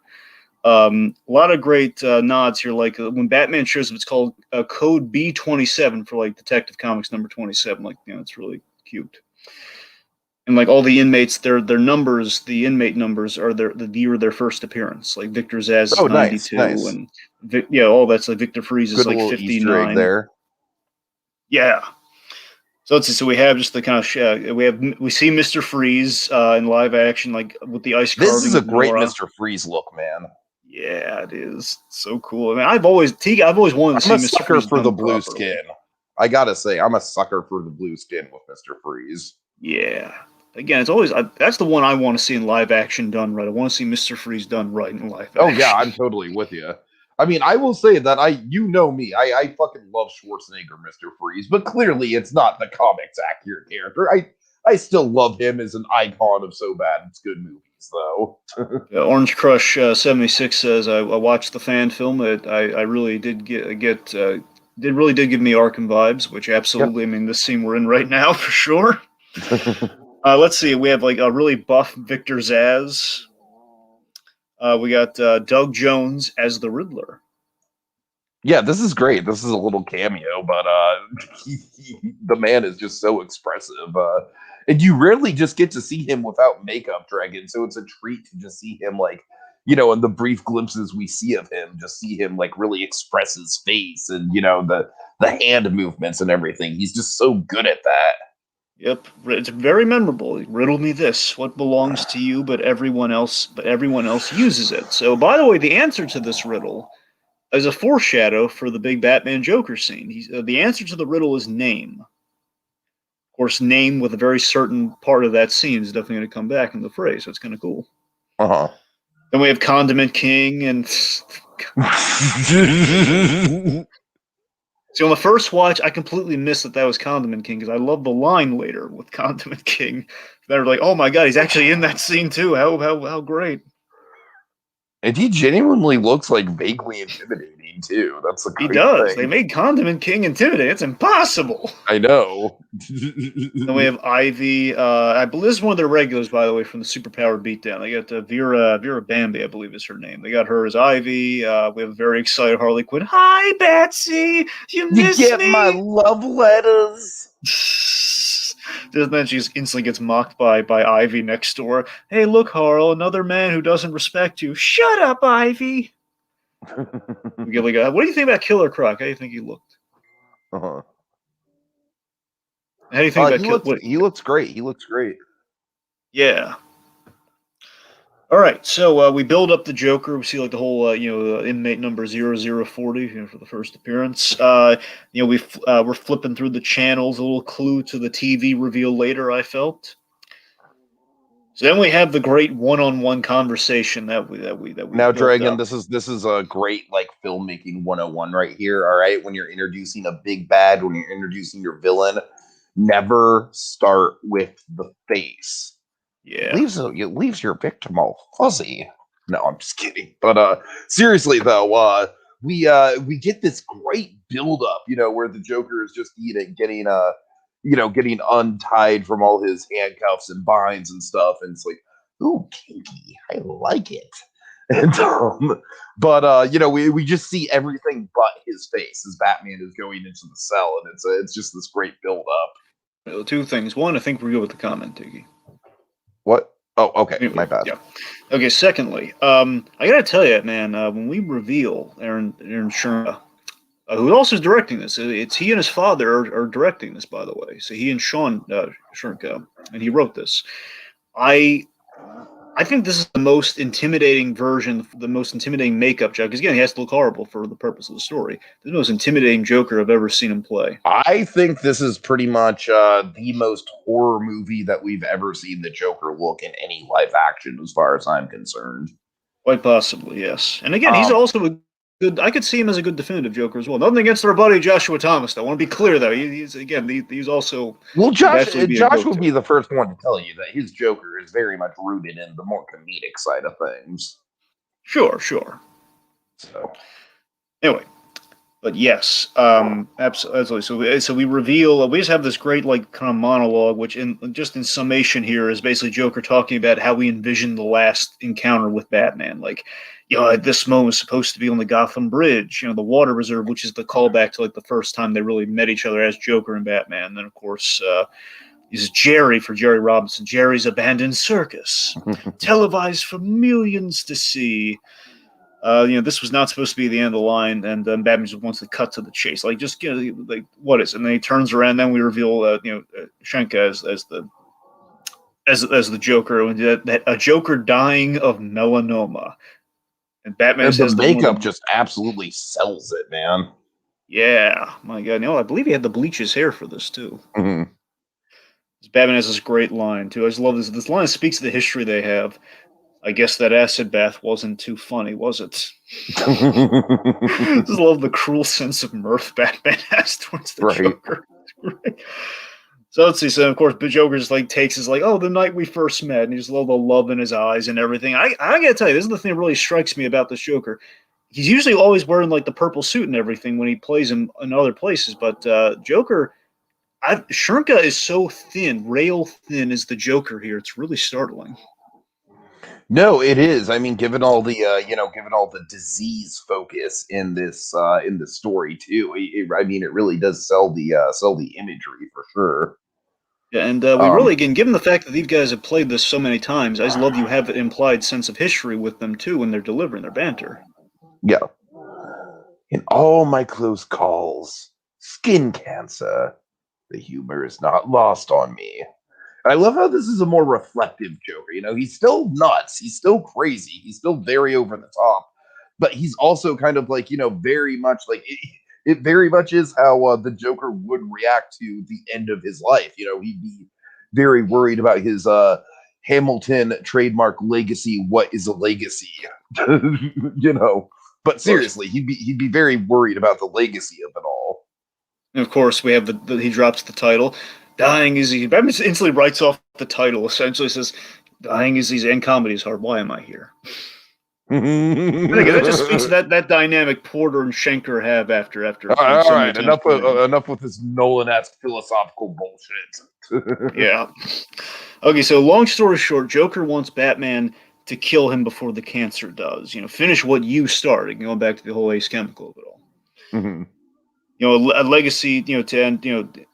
A lot of great nods here. Like when Batman shows up, it's called Code B27 for like Detective Comics number 27. Like it's really cute. And like all the inmates, their numbers, the inmate numbers are the year of their first appearance. Like Victor Zaz is Oh, nice, 92, nice. and all that's like Victor Freeze is Good like little Easter egg 59. there. Yeah. So let's see. So we have just the kind of we see Mr. Freeze in live action, like with the ice This carving is a of great Nora. Mr. Freeze look, man. Yeah, it is so cool. I mean, I've always wanted to I'm see a Mr. sucker Freeze for the done blue properly. skin. I gotta say, I'm a sucker for the blue skin with Mr. Freeze. Yeah. Again, it's always that's the one I want to see in live action done right. I want to see Mr. Freeze done right in live action. Oh yeah, I'm totally with you. I mean, I will say that you know me, I fucking love Schwarzenegger, Mr. Freeze, but clearly it's not the comics accurate character. I still love him as an icon of so bad it's good movies, though. Orange Crush 76 says I watched the fan film. I really did did give me Arkham vibes, which absolutely. I mean, this scene we're in right now for sure. Let's see. We have like a really buff Victor Zaz. We got Doug Jones as the Riddler. Yeah, this is great. This is a little cameo, but the man is just so expressive. And you rarely just get to see him without makeup, Dragon. So it's a treat to just see him, like, in the brief glimpses we see of him, just see him like really express his face and the hand movements and everything. He's just so good at that. Yep, it's very memorable. Riddle me this: what belongs to you, but everyone else uses it. So, by the way, the answer to this riddle is a foreshadow for the big Batman Joker scene. The answer to the riddle is name. Of course, name with a very certain part of that scene is definitely going to come back in the phrase. So it's kind of cool. Uh Then we have Condiment King, and huh. see, on the first watch, I completely missed that was Condiment King because I love the line later with Condiment King. They're like, "Oh my god, he's actually in that scene too! How great!" And he genuinely looks like vaguely intimidating too. That's a He great does. They thing. made Condiment King intimidating. It's impossible. I know. Then we have Ivy. I believe this is one of their regulars, by the way, from the Superpower Beatdown. They got Vera Bambi, I believe is her name. They got her as Ivy. We have a very excited Harley Quinn. Hi, Betsy. You miss get me? my love letters. Then she just instantly gets mocked by Ivy next door. Hey, look, Harl, another man who doesn't respect you. Shut up, Ivy. We get like, what do you think about Killer Croc? How do you think he looked? Uh-huh. How do you think about he looks great. He looks great. Yeah. All right, so we build up the Joker. We see like the whole, inmate number 0040 for the first appearance. We're flipping through the channels. A little clue to the TV reveal later. I felt. So then we have the great one-on-one conversation that we Now, built Dragon, up. this is a great like filmmaking 101 right here. All right, when you're introducing a big bad, when you're introducing your villain, never start with the face. Yeah. It leaves your victim all fuzzy. No, I'm just kidding. But seriously though, we get this great build up, where the Joker is just getting untied from all his handcuffs and binds and stuff, and it's like, ooh, kinky. I like it. And we just see everything but his face as Batman is going into the cell, and it's just this great build up. Well, two things. One, I think we're good with the comment, Tiki. What? Oh, okay, Anyway, my bad. yeah. Okay. Secondly, I gotta tell you, man, when we reveal Aaron Sherma, who also is directing this, it's he and his father are directing this, by the way. So he and Sean Sherka, and he wrote this. I I think this is the most intimidating version, the most intimidating makeup Joker. Because again, he has to look horrible for the purpose of the story. The most intimidating Joker I've ever seen him play. I think this is pretty much the most horror movie that we've ever seen the Joker look in any live action, as far as I'm concerned. Quite possibly, yes. And again, he's Um, also a good. I could see him as a good definitive Joker as well. Nothing against our buddy Joshua Thomas. Though. I want to be clear, though. He's also well, could absolutely be a Josh will go-to. be the first one to tell you that his Joker is very much rooted in the more comedic side of things. Sure, sure. So, Anyway, but yes, absolutely. So we reveal. We just have this great like kind of monologue, which in summation here is basically Joker talking about how we envisioned the last encounter with Batman. Like, at this moment was supposed to be on the Gotham Bridge, the water reserve, which is the callback to like the first time they really met each other as Joker and Batman. And then of course. Is Jerry for Jerry Robinson. Jerry's abandoned circus, televised for millions to see. This was not supposed to be the end of the line, and Batman just wants to cut to the chase. Like, just like what is? It? And then he turns around. And then we reveal, Shenka as the Joker, and that a Joker dying of melanoma, and Batman and the says makeup just absolutely sells it, man. yeah, my God, I believe he had to bleach his hair for this too. Mm-hmm. Batman has this great line too. I just love this. This line speaks to the history they have. I guess that acid bath wasn't too funny, was it? I just love the cruel sense of mirth Batman has towards the Right. Joker. So let's see. So of course, the Joker just like takes his like, oh, the night we first met, and he's love the love in his eyes and everything. I gotta tell you, this is the thing that really strikes me about this Joker. He's usually always wearing like the purple suit and everything when he plays him in other places, but Joker. Shernka is so thin, rail thin as the Joker here. It's really startling. No, it is. I mean, given all the given all the disease focus in this story too, I mean, it really does sell the imagery for sure. Yeah, and we Um, really, again, given the fact that these guys have played this so many times, I just love you have an implied sense of history with them too when they're delivering their banter. yeah. In all my close calls, skin cancer, the humor is not lost on me. And I love how this is a more reflective Joker. He's still nuts. He's still crazy. He's still very over the top. But he's also kind of like, very much like it very much is how the Joker would react to the end of his life. He'd be very worried about his Hamilton trademark legacy. What is a legacy? you know. But seriously, he'd be very worried about the legacy of it all. And of course, we have he drops the title. Dying is easy. Batman instantly writes off the title, essentially says, dying is easy and comedy is hard. Why am I here? And again, that just speaks to that dynamic Porter and Schenker have after All so many right, times. enough with this Nolan-esque philosophical bullshit. Yeah. Okay, so long story short, Joker wants Batman to kill him before the cancer does. Finish what you started. Going back to the whole Ace Chemical of it all. Mm-hmm. A legacy. To end.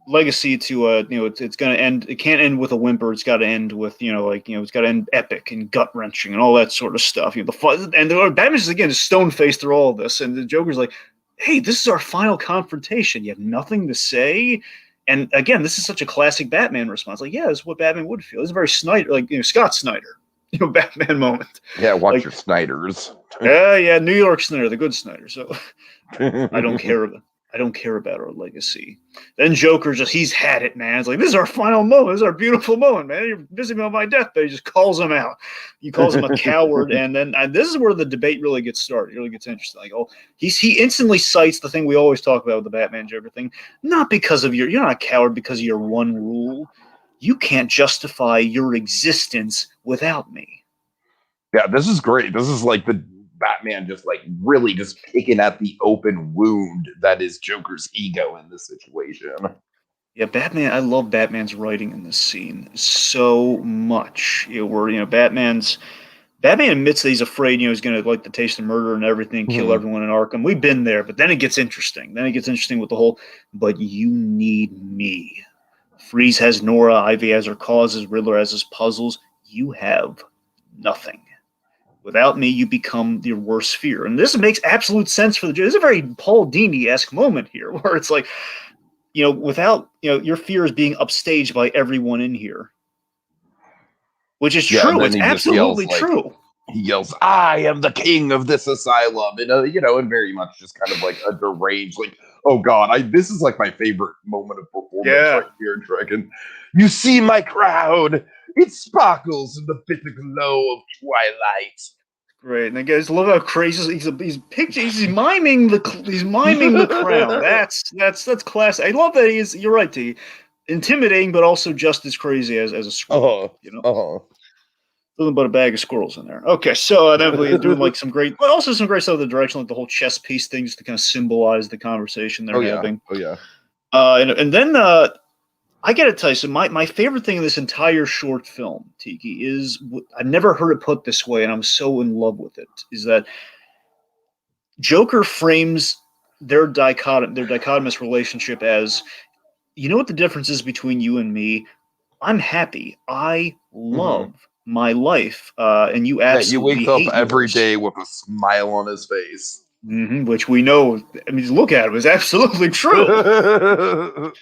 Legacy to it's going to end. It can't end with a whimper. It's got to end with it's got to end epic and gut wrenching and all that sort of stuff. The fun and Batman's again is stone faced through all of this, and the Joker's like, hey, this is our final confrontation. You have nothing to say. And again, this is such a classic Batman response. Like, yeah, this is what Batman would feel. It's a very Snyder, like Scott Snyder, Batman moment. Yeah, watch your Snyders. Yeah, New York Snyder, the good Snyder. So I don't care about our legacy. Then Joker he's had it, man. It's like, this is our final moment. This is our beautiful moment, man. You're visiting me on my deathbed. He just calls him out. He calls him a coward. And then this is where the debate really gets started. It really gets interesting. Like, he instantly cites the thing we always talk about with the Batman Joker thing. Not because of you're not a coward because of your one rule. You can't justify your existence without me. Yeah, this is great. This is like the Batman just like really just picking at the open wound that is Joker's ego in this situation. Yeah, Batman. I love Batman's writing in this scene so much. Batman's Batman admits that he's afraid, he's going to like the taste of murder and everything, kill everyone in Arkham. We've been there, but then it gets interesting. Then it gets interesting with the whole, but you need me. Freeze has Nora, Ivy has her causes, Riddler has his puzzles. You have nothing. Without me, you become your worst fear. And this makes absolute sense for the Joker. This is a very Paul Dini-esque moment here, where it's like, without, your fear is being upstaged by everyone in here. Which is true. It's absolutely true. He yells, "I am the king of this asylum," and and very much just kind of like a deranged, like, oh god, this is like my favorite moment of performance right here, Dragon. You see my crown; it sparkles in the bitter glow of twilight. Great, and again, love how crazy he's miming the crown. That's classic. I love that you're right, T. Intimidating, but also just as crazy as a squirrel. Nothing but a bag of squirrels in there. Okay, so then we do like some great stuff in the direction, like the whole chess piece thing, just to kind of symbolize the conversation they're having. And then I gotta tell you, so my favorite thing in this entire short film, Tiki, is I've never heard it put this way, and I'm so in love with it. Is that Joker frames their dichotomous relationship as, you know what the difference is between you and me? I'm happy. I love my life, and you absolutely he wakes up every yours. day with a smile on his face, which we know. I mean, look at him; is absolutely true.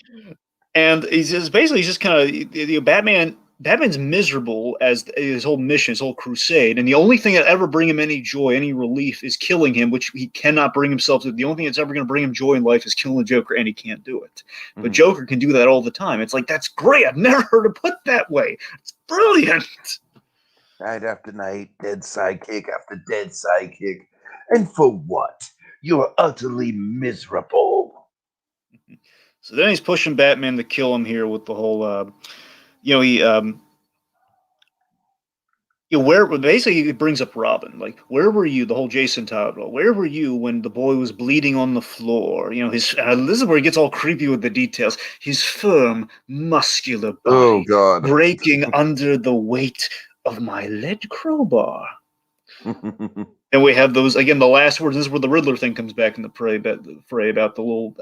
And he's just kind of Batman's miserable as his whole mission, his whole crusade, and the only thing that ever bring him any joy, any relief, is killing him, which he cannot bring himself to. The only thing that's ever going to bring him joy in life is killing the Joker, and he can't do it. But Joker can do that all the time. It's like, that's great. I've never heard it put that way. It's brilliant. Night after night, dead sidekick after dead sidekick, and for what? You are utterly miserable. So then he's pushing Batman to kill him here with the whole, basically he brings up Robin. Like, where were you? The whole Jason Todd role. Where were you when the boy was bleeding on the floor? This is where he gets all creepy with the details. His firm, muscular body, breaking under the weight of my lead crowbar. And we have those, again, the last words. This is where the Riddler thing comes back in the fray about the little...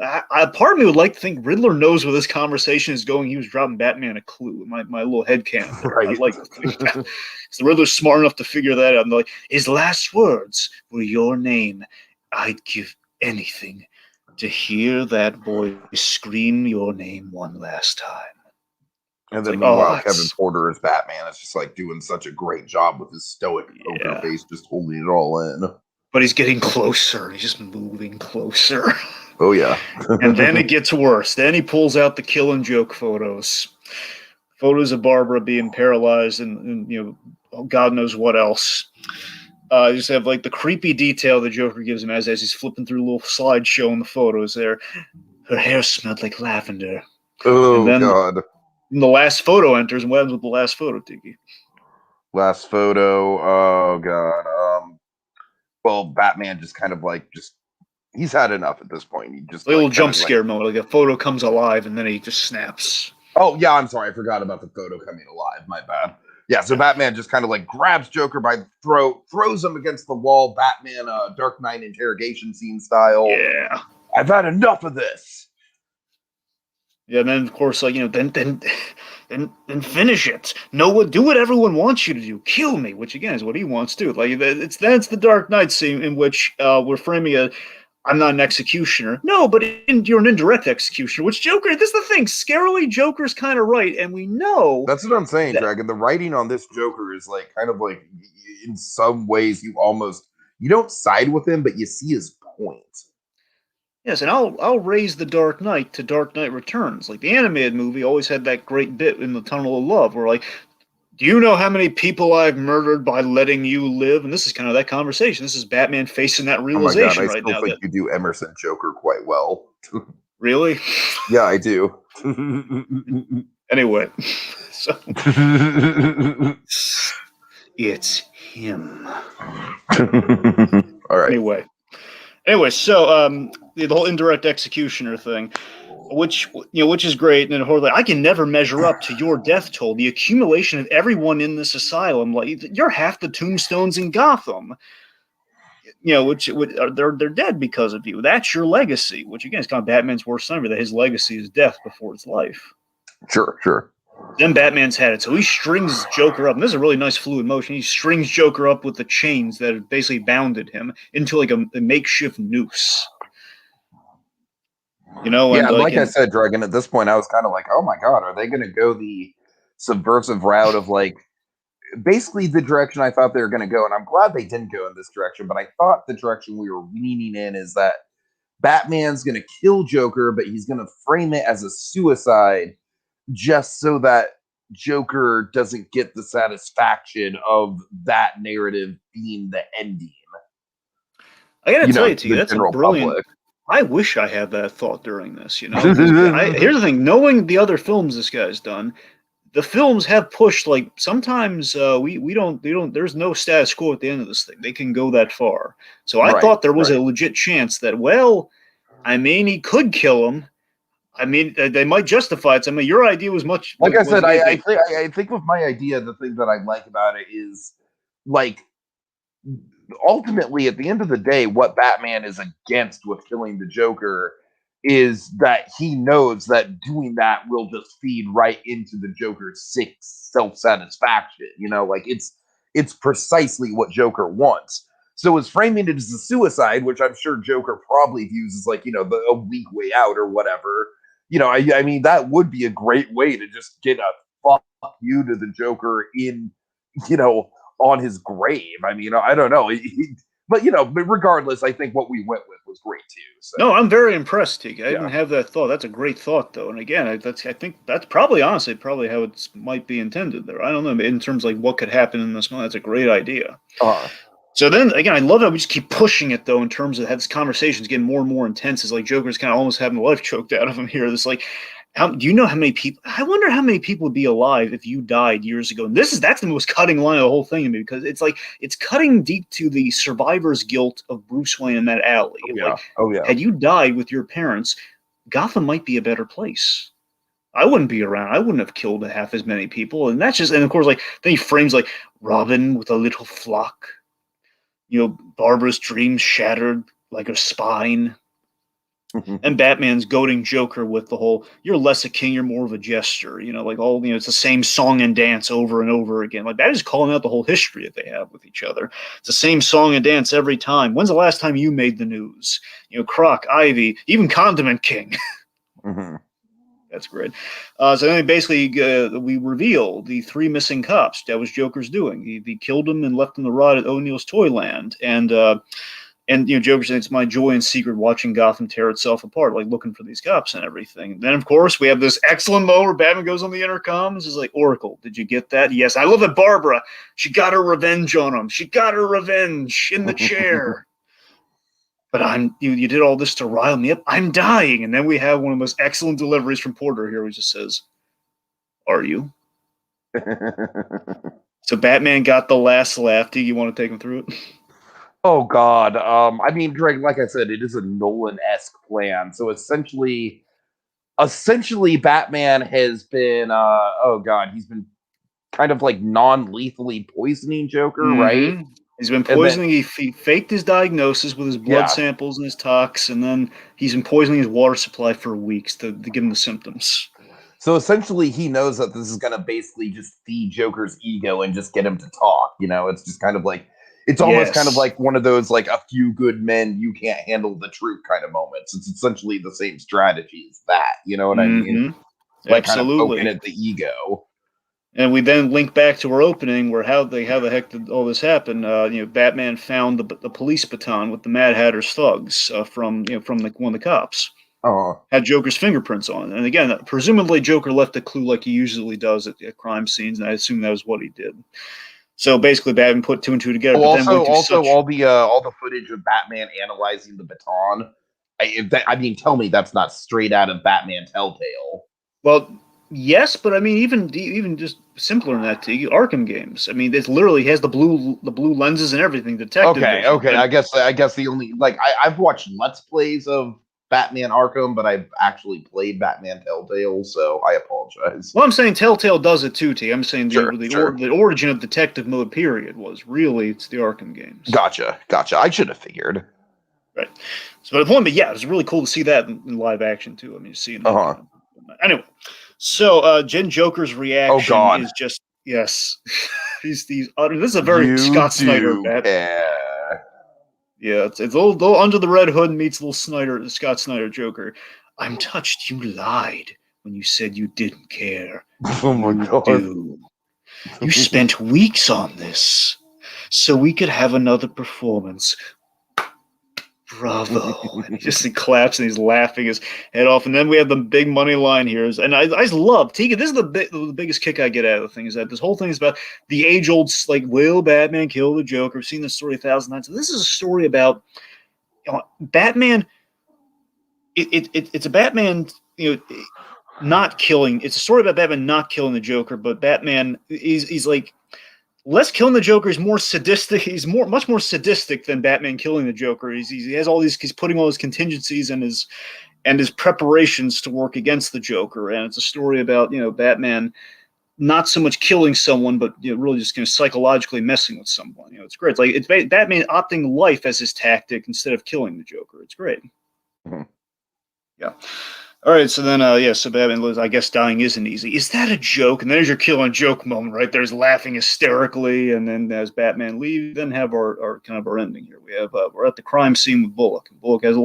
part of me would like to think Riddler knows where this conversation is going. He was dropping Batman a clue. My little headcanon. Right. I'd like to think that. So the Riddler's smart enough to figure that out. And they're like, his last words were your name. I'd give anything to hear that boy scream your name one last time. And then meanwhile, Kevin Porter as Batman is just like doing such a great job with his stoic poker face, just holding it all in. But he's getting closer. He's just moving closer. Oh, yeah. And then it gets worse. Then he pulls out the kill and joke photos. Photos of Barbara being paralyzed and God knows what else. You just have like the creepy detail the Joker gives him as he's flipping through a little slideshow in the photos there. Her hair smelled like lavender. Oh, God. And the last photo enters, and what happens with the last photo, Tiki? Last photo, oh god. Well, Batman just kind of like he's had enough at this point. He just a little jump scare moment, like a photo comes alive and then he just snaps. Oh yeah, I'm sorry, I forgot about the photo coming alive. My bad. Yeah, so Batman just kind of like grabs Joker by the throat, throws him against the wall. Batman, Dark Knight interrogation scene style. Yeah, I've had enough of this. Yeah, and then of course, like then finish it. Do what everyone wants you to do. Kill me, which again is what he wants to. Like that's the Dark Knight scene in which we're framing I'm not an executioner. No, but you're an indirect executioner. Which Joker? This is the thing. Scarily, Joker's kind of right, and we know. That's what I'm saying, Dragon. The writing on this Joker is like kind of like in some ways you don't side with him, but you see his point. Yes, and I'll raise the Dark Knight to Dark Knight Returns. Like the animated movie always had that great bit in the Tunnel of Love where like, do you know how many people I've murdered by letting you live? And this is kind of that conversation. This is Batman facing that realization right now. I still think you do Emerson Joker quite well. Really? Yeah, I do. Anyway, so it's him. All right. Anyway, so the whole indirect executioner thing. which is great. And then I can never measure up to your death toll. The accumulation of everyone in this asylum, like you're half the tombstones in Gotham. Which they're dead because of you. That's your legacy. Which again is kind of Batman's worst nightmare, that his legacy is death before it's life. Sure. Then Batman's had it, so he strings Joker up. And this is a really nice fluid motion. He strings Joker up with the chains that have basically bounded him into like a makeshift noose. Yeah, like I said, Dragon, at this point, I was kind of like, oh my god, are they going to go the subversive route of like basically the direction I thought they were going to go? And I'm glad they didn't go in this direction, but I thought the direction we were leaning in is that Batman's going to kill Joker, but he's going to frame it as a suicide just so that Joker doesn't get the satisfaction of that narrative being the ending. I gotta tell you, that's a brilliant. Public. I wish I had that thought during this. Here's the thing: knowing the other films this guy's done, the films have pushed. Like sometimes we don't. There's no status quo at the end of this thing. They can go that far. So I thought there was a legit chance that, he could kill him. They might justify it. Your idea was much. Like I said, I think with my idea, the thing that I like about it is like. Ultimately, at the end of the day, what Batman is against with killing the Joker is that he knows that doing that will just feed right into the Joker's sick self-satisfaction. It's precisely what Joker wants. So is framing it as a suicide, which I'm sure Joker probably views as like, a weak way out or whatever. That would be a great way to just get a fuck you to the Joker in, on his grave. I don't know. But regardless, I think what we went with was great too. So. No, I'm very impressed, Tiki. I didn't have that thought. That's a great thought, though. And again, I think that's probably how it might be intended there. I don't know, in terms of like what could happen in this one. That's a great idea. So then again, I love that we just keep pushing it though, in terms of this conversation's getting more and more intense. It's like Joker's kind of almost having the life choked out of him here. This like. Do you know how many people? I wonder how many people would be alive if you died years ago. And that's the most cutting line of the whole thing to me, because it's like it's cutting deep to the survivor's guilt of Bruce Wayne in that alley. Had you died with your parents, Gotham might be a better place. I wouldn't be around. I wouldn't have killed half as many people. And that's just, and of course, like then he frames like Robin with a little flock. Barbara's dreams shattered like her spine. And Batman's goading Joker with the whole, you're less a king, you're more of a jester. It's the same song and dance over and over again. Like that is calling out the whole history that they have with each other. It's the same song and dance every time. When's the last time you made the news? Croc, Ivy, even Condiment King. That's great. So then basically we reveal the 3 missing cops. That was Joker's doing. He killed them and left them to rot at O'Neill's Toyland. And Joker said, it's my joy and secret watching Gotham tear itself apart, like looking for these cops and everything. And then, of course, we have this excellent moment where Batman goes on the intercom and is like, Oracle, did you get that? Yes. I love it, Barbara. She got her revenge on him. She got her revenge in the chair. But you did all this to rile me up. I'm dying. And then we have one of the most excellent deliveries from Porter here, who just says, are you? So Batman got the last laugh. Do you want to take him through it? Oh God. Drake, like I said, it is a Nolan-esque plan. So essentially Batman has been he's been kind of like non-lethally poisoning Joker, right? He's been poisoning. He faked his diagnosis with his blood samples and his tox, and then he's been poisoning his water supply for weeks to give him the symptoms. So essentially, he knows that this is going to basically just feed Joker's ego and just get him to talk. It's just kind of like, it's almost kind of like one of those, like, a few good men, you can't handle the truth kind of moments. It's essentially the same strategy as that. You know what I mean? Like, absolutely. Kind of poking at the ego. And we then link back to our opening, where how the heck did all this happen? Batman found the police baton with the Mad Hatter's thugs from one of the cops. Had Joker's fingerprints on it. And again, presumably Joker left a clue like he usually does at crime scenes, and I assume that was what he did. So basically, Batman put 2 and 2 together. Well, all the footage of Batman analyzing the baton. Tell me that's not straight out of Batman Telltale. Well, yes, but even just simpler than that, Arkham games. It literally has the blue lenses and everything. Detective. Okay. I guess the only I've watched Let's Plays of Batman Arkham, but I've actually played Batman Telltale, so I apologize. Well, I'm saying Telltale does it too, T. I'm saying Sure, sure. the origin of detective mode period was really it's the Arkham games. Gotcha, gotcha. I should have figured. Right. So the point, but yeah, it was really cool to see that in live action too. I mean, seeing that Uh-huh. kind of anyway. So Jen Joker's Oh reaction God. is just yes. These utter. This is a very You Scott Snyder do Batman. care. Yeah, it's a little under the red hood meets little Scott Snyder Joker. I'm touched. You lied when you said you didn't care. Oh my You God. do. You spent weeks on this so we could have another performance. Bravo. And he claps and he's laughing his head off. And then we have the big money line here. And I just love Tika. This is the biggest kick I get out of the thing is that this whole thing is about the age old, like, will Batman kill the Joker? We've seen this story 1,000 times. So this is a story about Batman. It's a Batman, not killing. It's a story about Batman not killing the Joker, but Batman, he's like, less killing the Joker is more sadistic. He's much more sadistic than Batman killing the Joker. He has all these. He's putting all his contingencies and his preparations to work against the Joker. And it's a story about Batman not so much killing someone, but really just psychologically messing with someone. It's great. It's Batman opting life as his tactic instead of killing the Joker. It's great. Mm-hmm. Yeah. All right, so then, so Batman lives. I guess dying isn't easy. Is that a joke? And there's your killing joke moment, right? There's laughing hysterically, and then as Batman leaves, then have our kind of our ending here. We have we're at the crime scene with Bullock. And Bullock has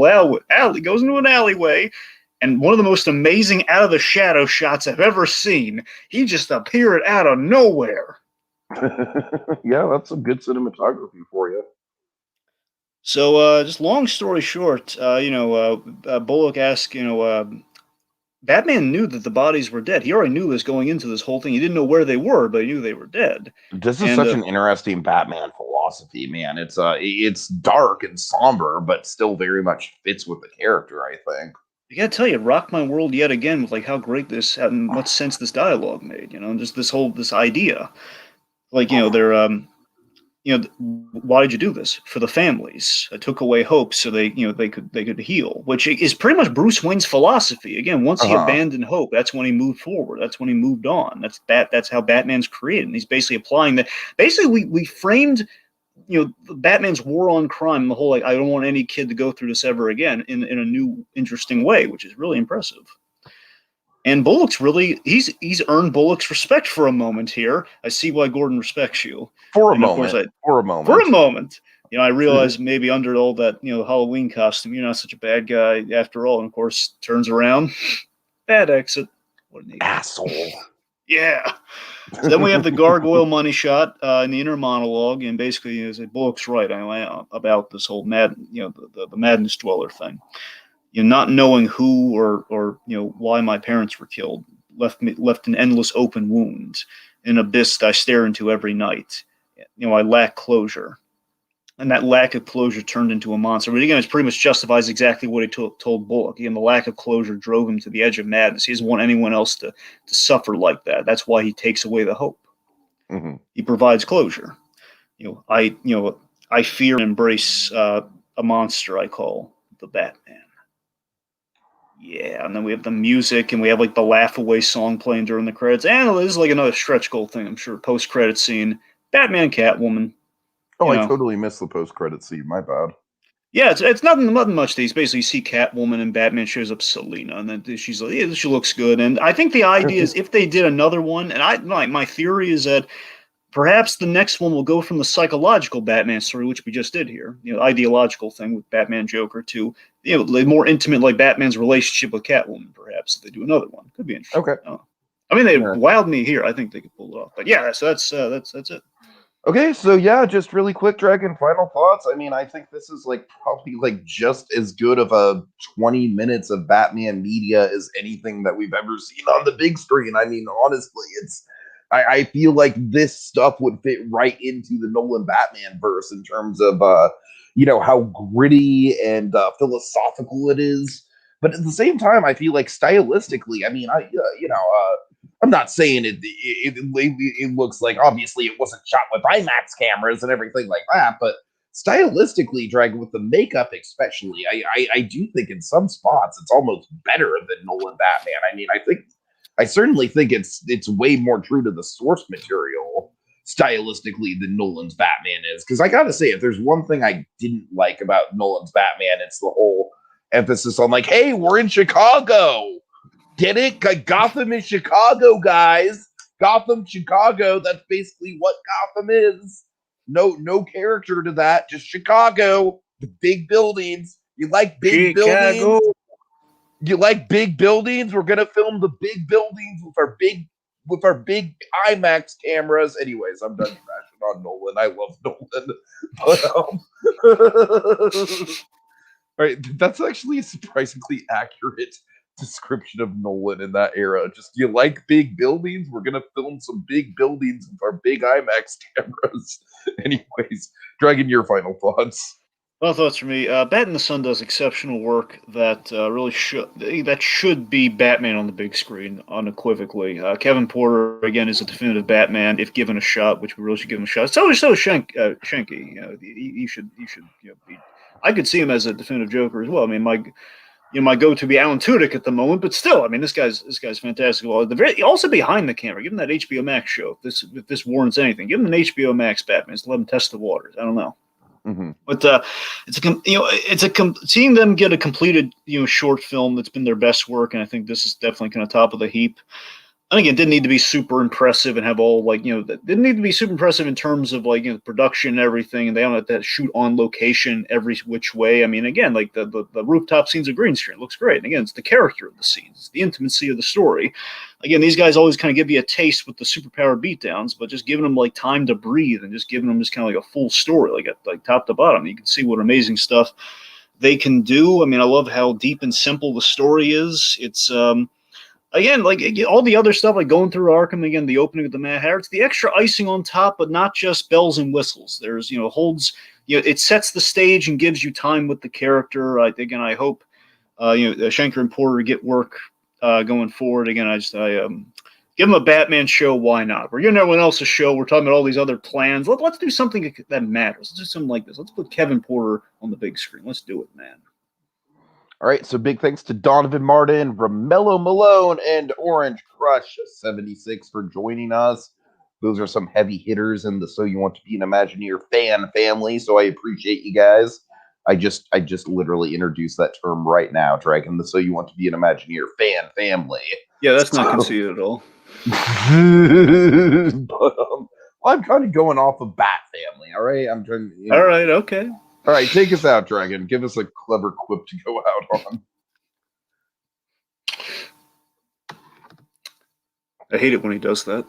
alley goes into an alleyway, and one of the most amazing out of the shadow shots I've ever seen. He just appeared out of nowhere. Yeah, that's some good cinematography for you. So, just long story short, Bullock asked, Batman knew that the bodies were dead. He already knew this going into this whole thing. He didn't know where they were, but he knew they were dead. This is such an interesting Batman philosophy, man. It's dark and somber, but still very much fits with the character, I think. You gotta tell you, it rocked my world yet again with how great this, how much sense this dialogue made. And just this idea, they're why did you do this? For the families. I took away hope so they could heal, which is pretty much Bruce Wayne's philosophy. Again, once he abandoned hope, that's when he moved forward. That's when he moved on. That's how Batman's created. And he's basically applying that. Basically, we framed Batman's war on crime, the whole I don't want any kid to go through this ever again in a new, interesting way, which is really impressive. And Bullock's he's earned Bullock's respect for a moment here. I see why Gordon respects you. For a moment. I realize maybe under all that, Halloween costume, you're not such a bad guy after all. And of course, turns around, bad exit. What an asshole. Yeah. So then we have the gargoyle money shot in the inner monologue, and basically, Bullock's right about this whole the Madness Dweller thing. Not knowing who or why my parents were killed left an endless open wound, an abyss that I stare into every night. I lack closure, and that lack of closure turned into a monster. But again, it pretty much justifies exactly what he told Bullock. Again, the lack of closure drove him to the edge of madness. He doesn't want anyone else to suffer like that. That's why he takes away the hope. Mm-hmm. He provides closure. I fear and embrace a monster I call the Batman. Yeah, and then we have the music, and we have the laugh away song playing during the credits. And this is another stretch goal thing, I'm sure. Post credit scene, Batman, Catwoman. Oh, I totally missed the post credit scene. My bad. Yeah, it's nothing much. These basically you see Catwoman and Batman shows up Selena, and then she's like, yeah, she looks good. And I think the idea is if they did another one, and my theory is that perhaps the next one will go from the psychological Batman story, which we just did here, ideological thing with Batman Joker, to the more intimate, Batman's relationship with Catwoman. Perhaps if they do another one, could be interesting. Okay. I mean, they wowed me here. I think they could pull it off. But yeah, so that's it. Okay, so yeah, just really quick, Dragon, final thoughts. I mean, I think this is probably just as good of a 20 minutes of Batman media as anything that we've ever seen on the big screen. I mean, honestly, I feel like this stuff would fit right into the Nolan Batman verse in terms of how gritty and philosophical it is. But at the same time, I feel like stylistically, I mean, I'm not saying it looks like, obviously it wasn't shot with IMAX cameras and everything like that, but stylistically, Dragon, with the makeup especially, I do think in some spots it's almost better than Nolan Batman. I mean, I certainly think it's way more true to the source material stylistically than Nolan's Batman is. Because I gotta say, if there's one thing I didn't like about Nolan's Batman, it's the whole emphasis on like, hey, we're in Chicago. Get it? Gotham is Chicago, guys. Gotham, Chicago. That's basically what Gotham is. No character to that. Just Chicago. The big buildings. You like big Chicago. buildings? You like big buildings? We're gonna film the big buildings with our big IMAX cameras. Anyways, I'm done crashing on Nolan. I love Nolan, but all right, that's actually a surprisingly accurate description of Nolan in that era. Just, you like big buildings? We're gonna film some big buildings with our big IMAX cameras. Anyways, Dragon, your final thoughts. Well, thoughts for me. Bat in the Sun does exceptional work that really should be Batman on the big screen unequivocally. Kevin Porter again is a definitive Batman if given a shot, which we really should give him a shot. So is Schenke. He should be. I could see him as a definitive Joker as well. I mean, my go-to be Alan Tudyk at the moment, but still, I mean, this guy's fantastic. Well, also behind the camera, give him that HBO Max show. If this warrants anything, give him an HBO Max Batman. Just let him test the waters. I don't know. Mm-hmm. But seeing them get a completed short film that's been their best work, and I think this is definitely kind of top of the heap. And again, didn't need to be super impressive and have all didn't need to be super impressive in terms of production and everything, and they don't have to shoot on location every which way. I mean, again, like the rooftop scenes of green screen looks great, and again, it's the character of the scenes, it's the intimacy of the story. Again, these guys always kind of give you a taste with the superpower beatdowns, but just giving them time to breathe and just giving them just kind of like a full story, like top to bottom, you can see what amazing stuff they can do. I mean, I love how deep and simple the story is. It's again, all the other stuff, like going through Arkham, again, the opening of the Mad Hatter, it's the extra icing on top, but not just bells and whistles. There's, it sets the stage and gives you time with the character. Again, I hope, Schenker and Porter get work going forward. Again, give them a Batman show. Why not? We're giving everyone else a show. We're talking about all these other plans. Let's do something that matters. Let's do something like this. Let's put Kevin Porter on the big screen. Let's do it, man. All right, so big thanks to Donovan Martin, Romello Malone, and Orange Crush 76 for joining us. Those are some heavy hitters in the So You Want to Be an Imagineer fan family, so I appreciate you guys. I just literally introduced that term right now, Dragon, the So You Want to Be an Imagineer fan family. Yeah, that's not conceited at all. But I'm kind of going off of Bat Family, all right? I'm trying to, All right, okay. All right, take us out, Dragon. Give us a clever quip to go out on. I hate it when he does that.